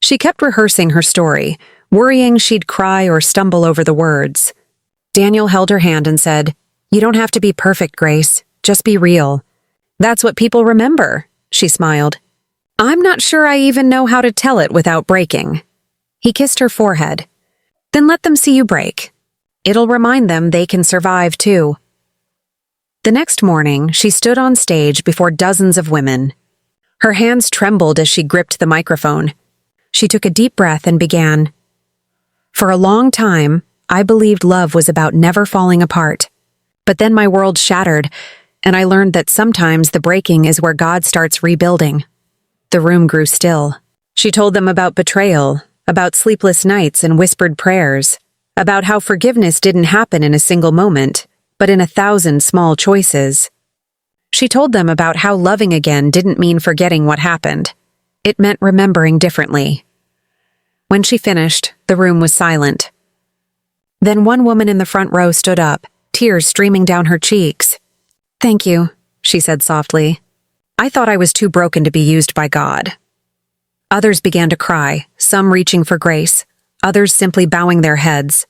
She kept rehearsing her story, worrying she'd cry or stumble over the words. Daniel held her hand and said, "You don't have to be perfect, Grace. Just be real." "That's what people remember," she smiled. "I'm not sure I even know how to tell it without breaking." He kissed her forehead. "Then let them see you break. It'll remind them they can survive too." The next morning, she stood on stage before dozens of women. Her hands trembled as she gripped the microphone. She took a deep breath and began. "For a long time, I believed love was about never falling apart. But then my world shattered, and I learned that sometimes the breaking is where God starts rebuilding." The room grew still. She told them about betrayal, about sleepless nights and whispered prayers, about how forgiveness didn't happen in a single moment, but in 1,000 small choices. She told them about how loving again didn't mean forgetting what happened. It meant remembering differently. When she finished, the room was silent. Then one woman in the front row stood up, tears streaming down her cheeks. "Thank you," she said softly. "I thought I was too broken to be used by God." Others began to cry, some reaching for Grace, others simply bowing their heads.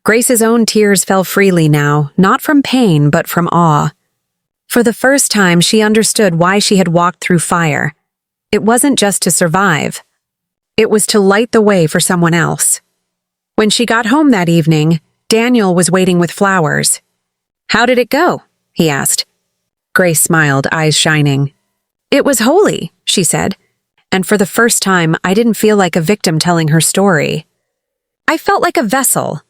Grace's own tears fell freely now, not from pain but from awe. For the first time, she understood why she had walked through fire. It wasn't just to survive. It was to light the way for someone else. When she got home that evening, Daniel was waiting with flowers. "How did it go?" he asked. Grace smiled, eyes shining. "It was holy," she said. "And for the first time, I didn't feel like a victim telling her story. I felt like a vessel."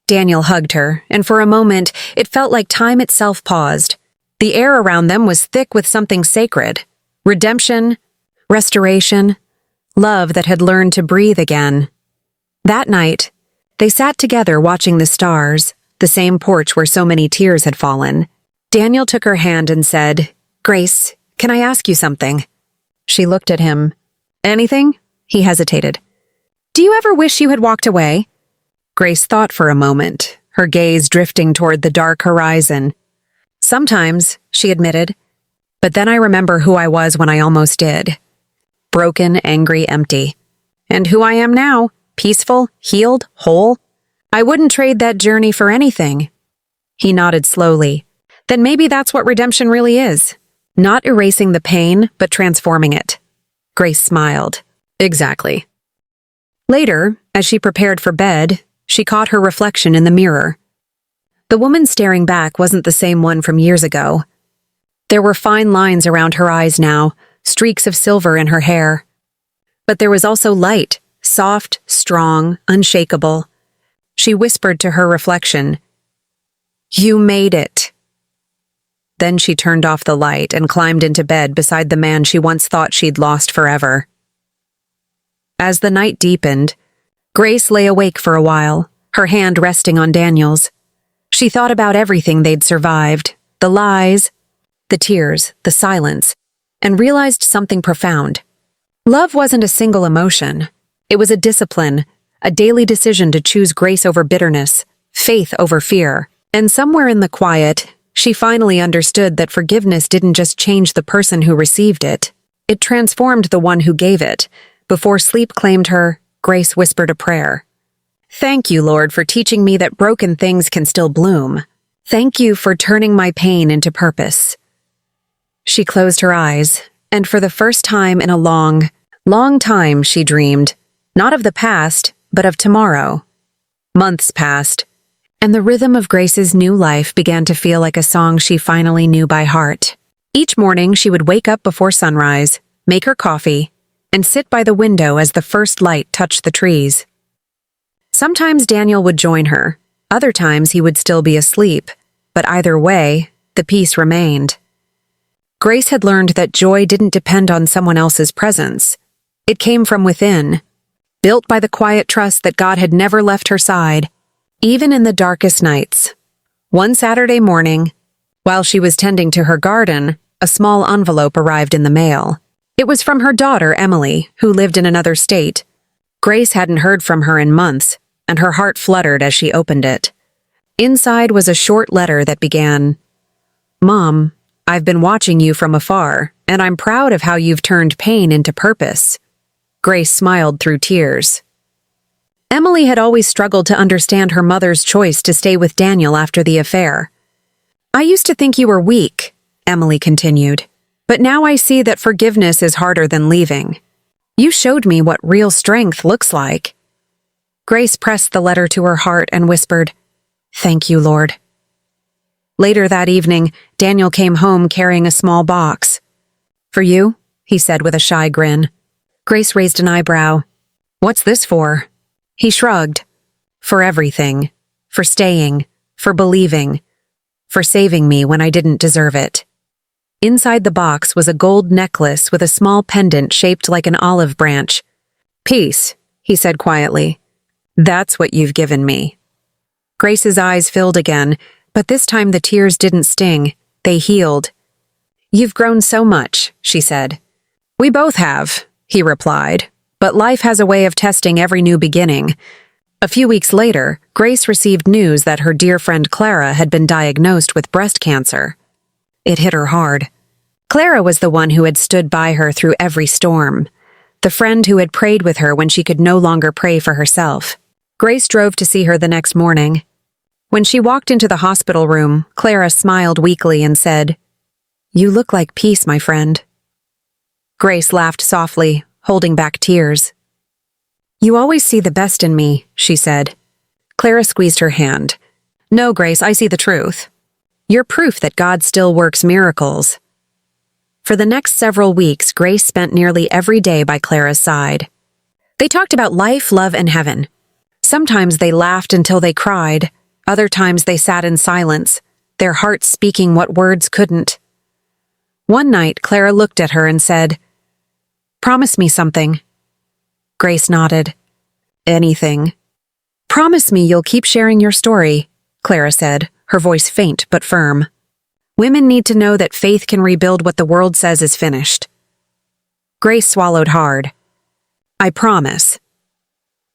Daniel hugged her, and for a moment, it felt like time itself paused. The air around them was thick with something sacred: redemption, restoration, love that had learned to breathe again. That night, they sat together watching the stars, the same porch where so many tears had fallen. Daniel took her hand and said, "Grace, can I ask you something?" She looked at him. "Anything?" He hesitated. "Do you ever wish you had walked away?" Grace thought for a moment, her gaze drifting toward the dark horizon. "Sometimes," she admitted. "But then I remember who I was when I almost did. Broken, angry, empty. And who I am now, peaceful, healed, whole. I wouldn't trade that journey for anything." He nodded slowly. "Then maybe that's what redemption really is. Not erasing the pain, but transforming it." Grace smiled. "Exactly." Later, as she prepared for bed, she caught her reflection in the mirror. The woman staring back wasn't the same one from years ago. There were fine lines around her eyes now, streaks of silver in her hair. But there was also light, soft, strong, unshakable. She whispered to her reflection, "You made it." Then she turned off the light and climbed into bed beside the man she once thought she'd lost forever. As the night deepened, Grace lay awake for a while, her hand resting on Daniel's. She thought about everything they'd survived, the lies, the tears, the silence, and realized something profound. Love wasn't a single emotion. It was a discipline, a daily decision to choose grace over bitterness, faith over fear. And somewhere in the quiet, she finally understood that forgiveness didn't just change the person who received it. It transformed the one who gave it. Before sleep claimed her, Grace whispered a prayer. "Thank you, Lord, for teaching me that broken things can still bloom. Thank you for turning my pain into purpose." She closed her eyes, and for the first time in a long, long time she dreamed, not of the past, but of tomorrow. Months passed, and the rhythm of Grace's new life began to feel like a song she finally knew by heart. Each morning she would wake up before sunrise, make her coffee, and sit by the window as the first light touched the trees. Sometimes Daniel would join her, other times he would still be asleep, but either way, the peace remained. Grace had learned that joy didn't depend on someone else's presence. It came from within, built by the quiet trust that God had never left her side, even in the darkest nights. One Saturday morning, while she was tending to her garden, a small envelope arrived in the mail. It was from her daughter, Emily, who lived in another state. Grace hadn't heard from her in months, and her heart fluttered as she opened it. Inside was a short letter that began, "Mom, I've been watching you from afar, and I'm proud of how you've turned pain into purpose." Grace smiled through tears. Emily had always struggled to understand her mother's choice to stay with Daniel after the affair. "I used to think you were weak," Emily continued, "but now I see that forgiveness is harder than leaving. You showed me what real strength looks like." Grace pressed the letter to her heart and whispered, "Thank you, Lord." Later that evening, Daniel came home carrying a small box. "For you?" he said with a shy grin. Grace raised an eyebrow. "What's this for?" He shrugged. "For everything. For staying. For believing. For saving me when I didn't deserve it." Inside the box was a gold necklace with a small pendant shaped like an olive branch. "Peace," he said quietly. "That's what you've given me." Grace's eyes filled again, but this time the tears didn't sting. They healed. "You've grown so much," she said. "We both have," he replied, "but life has a way of testing every new beginning." A few weeks later, Grace received news that her dear friend Clara had been diagnosed with breast cancer. It hit her hard. Clara was the one who had stood by her through every storm, the friend who had prayed with her when she could no longer pray for herself. Grace drove to see her the next morning. When she walked into the hospital room, Clara smiled weakly and said, "You look like peace, my friend." Grace laughed softly, holding back tears. "You always see the best in me," she said. Clara squeezed her hand. "No, Grace, I see the truth. You're proof that God still works miracles." For the next several weeks, Grace spent nearly every day by Clara's side. They talked about life, love, and heaven. Sometimes they laughed until they cried. Other times they sat in silence, their hearts speaking what words couldn't. One night, Clara looked at her and said, "Promise me something." Grace nodded. "Anything." "Promise me you'll keep sharing your story," Clara said, her voice faint but firm. "Women need to know that faith can rebuild what the world says is finished." Grace swallowed hard. "I promise."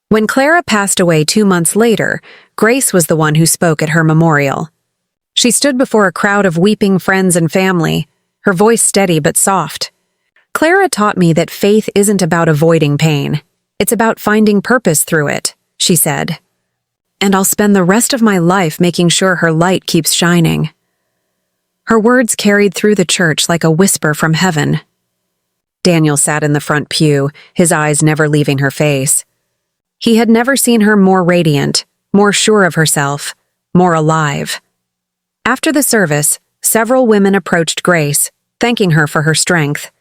When Clara passed away 2 months later, Grace was the one who spoke at her memorial. She stood before a crowd of weeping friends and family, her voice steady but soft. "Clara taught me that faith isn't about avoiding pain. It's about finding purpose through it," she said. "And I'll spend the rest of my life making sure her light keeps shining." Her words carried through the church like a whisper from heaven. Daniel sat in the front pew, his eyes never leaving her face. He had never seen her more radiant, more sure of herself, more alive. After the service, several women approached Grace, thanking her for her strength.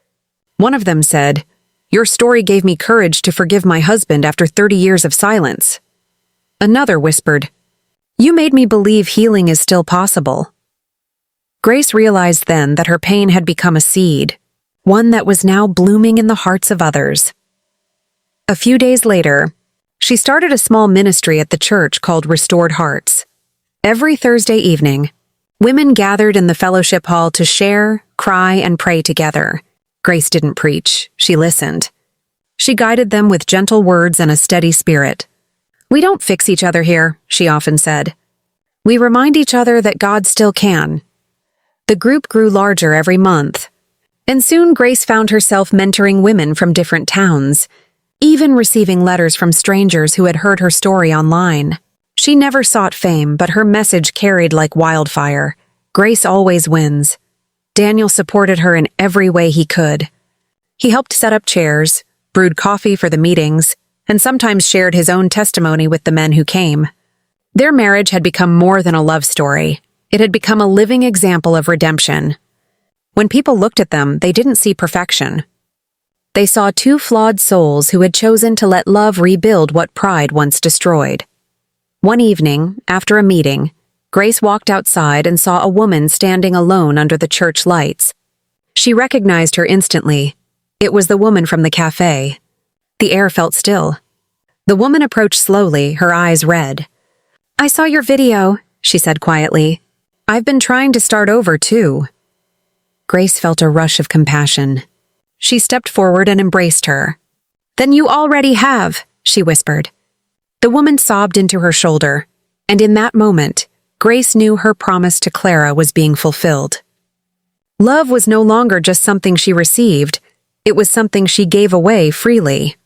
One of them said, "Your story gave me courage to forgive my husband after 30 years of silence." Another whispered, "You made me believe healing is still possible." Grace realized then that her pain had become a seed, one that was now blooming in the hearts of others. A few days later, she started a small ministry at the church called Restored Hearts. Every Thursday evening, women gathered in the fellowship hall to share, cry, and pray together. Grace didn't preach, she listened. She guided them with gentle words and a steady spirit. "We don't fix each other here," she often said. "We remind each other that God still can." The group grew larger every month, and soon Grace found herself mentoring women from different towns, even receiving letters from strangers who had heard her story online. She never sought fame, but her message carried like wildfire. Grace always wins. Daniel supported her in every way he could. He helped set up chairs, brewed coffee for the meetings, and sometimes shared his own testimony with the men who came. Their marriage had become more than a love story. It had become a living example of redemption. When people looked at them, they didn't see perfection. They saw two flawed souls who had chosen to let love rebuild what pride once destroyed. One evening, after a meeting, Grace walked outside and saw a woman standing alone under the church lights. She recognized her instantly. It was the woman from the cafe. The air felt still. The woman approached slowly, her eyes red. "I saw your video," she said quietly. "I've been trying to start over, too." Grace felt a rush of compassion. She stepped forward and embraced her. "Then you already have," she whispered. The woman sobbed into her shoulder, and in that moment, Grace knew her promise to Clara was being fulfilled. Love was no longer just something she received, it was something she gave away freely.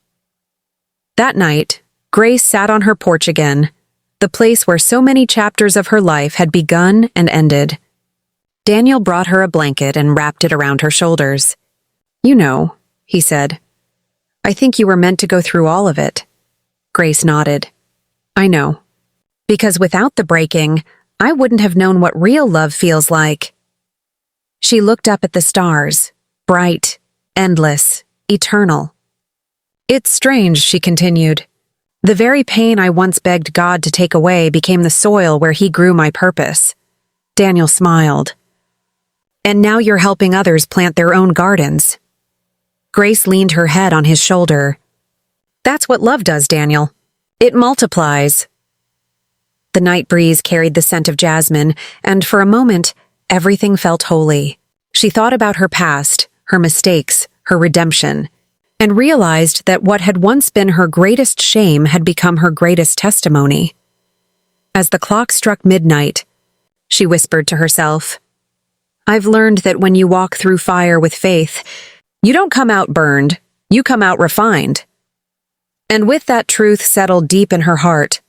That night, Grace sat on her porch again, the place where so many chapters of her life had begun and ended. Daniel brought her a blanket and wrapped it around her shoulders. "You know," he said, "I think you were meant to go through all of it." Grace nodded. "I know. Because without the breaking, I wouldn't have known what real love feels like." She looked up at the stars, bright, endless, eternal. "It's strange," she continued. "The very pain I once begged God to take away became the soil where He grew my purpose." Daniel smiled. "And now you're helping others plant their own gardens." Grace leaned her head on his shoulder. "That's what love does, Daniel. It multiplies." The night breeze carried the scent of jasmine, and for a moment, everything felt holy. She thought about her past, her mistakes, her redemption, and realized that what had once been her greatest shame had become her greatest testimony. As the clock struck midnight, she whispered to herself, "I've learned that when you walk through fire with faith, you don't come out burned, you come out refined." And with that truth settled deep in her heart,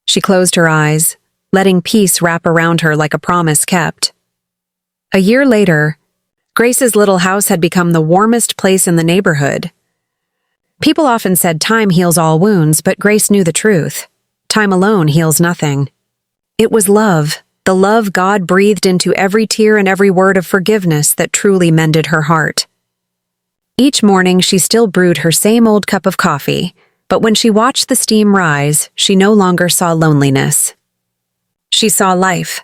she closed her eyes, letting peace wrap around her like a promise kept. A year later, Grace's little house had become the warmest place in the neighborhood. People often said time heals all wounds, but Grace knew the truth. Time alone heals nothing. It was love, the love God breathed into every tear and every word of forgiveness that truly mended her heart. Each morning she still brewed her same old cup of coffee, but when she watched the steam rise, she no longer saw loneliness. She saw life.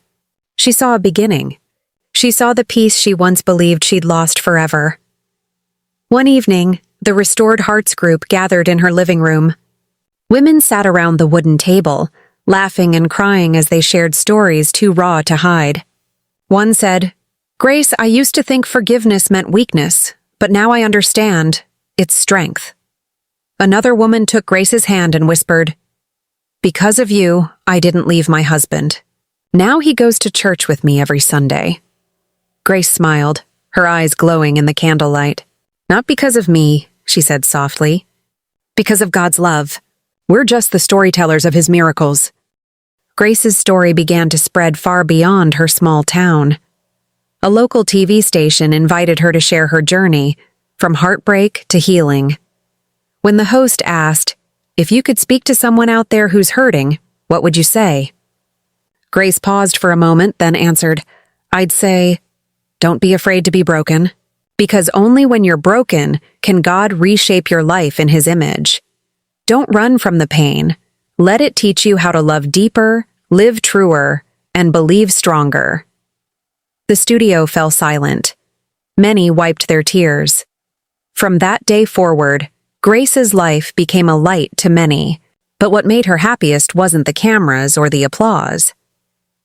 She saw a beginning. She saw the peace she once believed she'd lost forever. One evening, the Restored Hearts group gathered in her living room. Women sat around the wooden table, laughing and crying as they shared stories too raw to hide. One said, "Grace, I used to think forgiveness meant weakness, but now I understand. It's strength." Another woman took Grace's hand and whispered, "Because of you, I didn't leave my husband. Now he goes to church with me every Sunday." Grace smiled, her eyes glowing in the candlelight. "Not because of me," she said softly. "Because of God's love. We're just the storytellers of his miracles." Grace's story began to spread far beyond her small town. A local TV station invited her to share her journey, from heartbreak to healing. When the host asked, "If you could speak to someone out there who's hurting, what would you say?" Grace paused for a moment, then answered, "I'd say, don't be afraid to be broken, because only when you're broken can God reshape your life in his image. Don't run from the pain. Let it teach you how to love deeper, live truer, and believe stronger." The studio fell silent. Many wiped their tears. From that day forward, Grace's life became a light to many, but what made her happiest wasn't the cameras or the applause.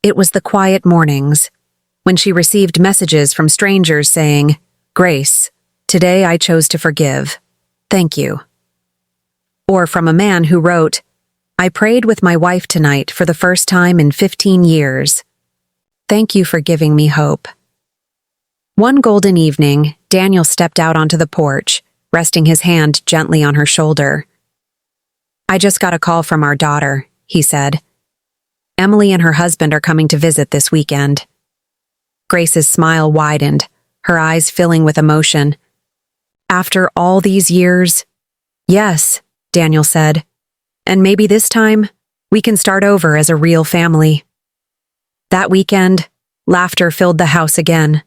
It was the quiet mornings, when she received messages from strangers saying, "Grace, today I chose to forgive. Thank you." Or from a man who wrote, "I prayed with my wife tonight for the first time in 15 years. Thank you for giving me hope." One golden evening, Daniel stepped out onto the porch, resting his hand gently on her shoulder. "I just got a call from our daughter," he said. "Emily and her husband are coming to visit this weekend." Grace's smile widened, her eyes filling with emotion. "After all these years?" "Yes," Daniel said. "And maybe this time, we can start over as a real family." That weekend, laughter filled the house again.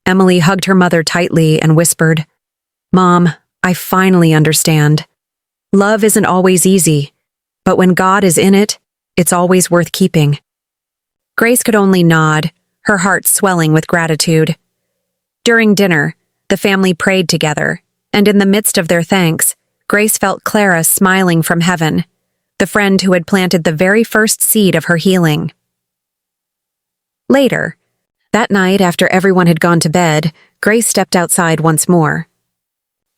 Emily hugged her mother tightly and whispered, "Mom, I finally understand. Love isn't always easy, but when God is in it, it's always worth keeping." Grace could only nod, her heart swelling with gratitude. During dinner, the family prayed together, and in the midst of their thanks, Grace felt Clara smiling from heaven, the friend who had planted the very first seed of her healing. Later, that night after everyone had gone to bed, Grace stepped outside once more.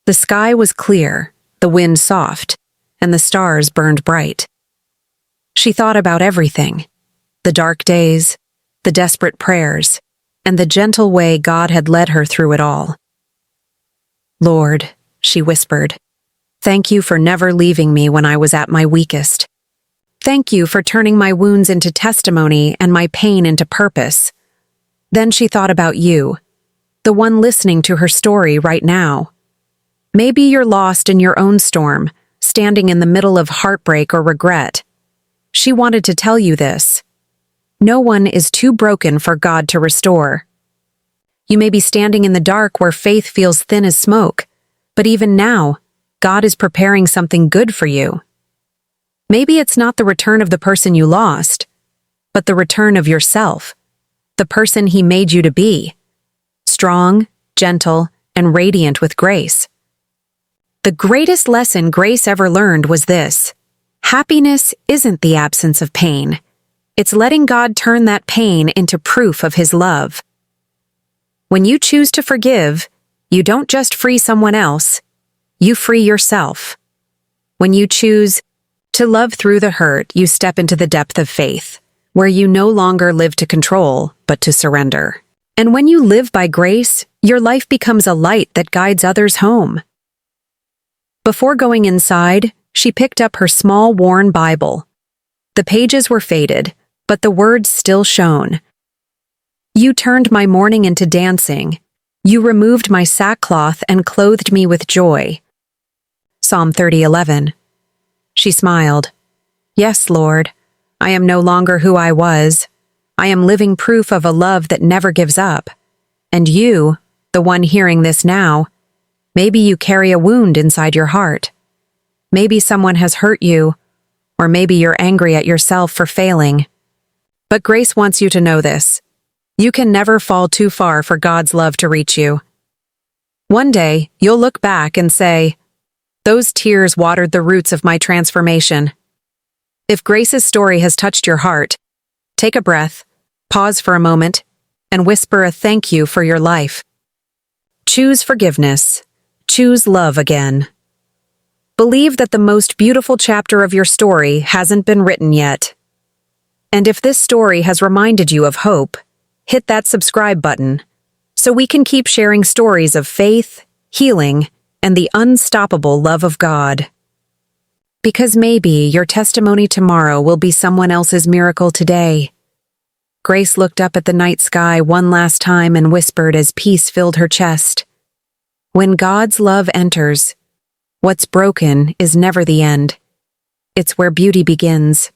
The sky was clear, the wind soft, and the stars burned bright. She thought about everything, the dark days, the desperate prayers, and the gentle way God had led her through it all. "Lord," she whispered, "thank you for never leaving me when I was at my weakest. Thank you for turning my wounds into testimony and my pain into purpose." Then she thought about you, the one listening to her story right now. Maybe you're lost in your own storm, standing in the middle of heartbreak or regret. She wanted to tell you this. No one is too broken for God to restore. You may be standing in the dark where faith feels thin as smoke, but even now, God is preparing something good for you. Maybe it's not the return of the person you lost, but the return of yourself, the person He made you to be, strong, gentle, and radiant with grace. The greatest lesson Grace ever learned was this: happiness isn't the absence of pain. It's letting God turn that pain into proof of His love. When you choose to forgive, you don't just free someone else, you free yourself. When you choose to love through the hurt, you step into the depth of faith, where you no longer live to control, but to surrender. And when you live by grace, your life becomes a light that guides others home. Before going inside, she picked up her small, worn Bible. The pages were faded, but the words still shone. "You turned my mourning into dancing. You removed my sackcloth and clothed me with joy." Psalm 30:11. She smiled. "Yes, Lord, I am no longer who I was. I am living proof of a love that never gives up. And you, the one hearing this now, maybe you carry a wound inside your heart. Maybe someone has hurt you, or maybe you're angry at yourself for failing. But Grace wants you to know this. You can never fall too far for God's love to reach you. One day, you'll look back and say, "Those tears watered the roots of my transformation." If Grace's story has touched your heart, take a breath, pause for a moment, and whisper a thank you for your life. Choose forgiveness. Choose love again. Believe that the most beautiful chapter of your story hasn't been written yet. And if this story has reminded you of hope, hit that subscribe button so we can keep sharing stories of faith, healing, and the unstoppable love of God. Because maybe your testimony tomorrow will be someone else's miracle today. Grace looked up at the night sky one last time and whispered as peace filled her chest. When God's love enters, what's broken is never the end. It's where beauty begins.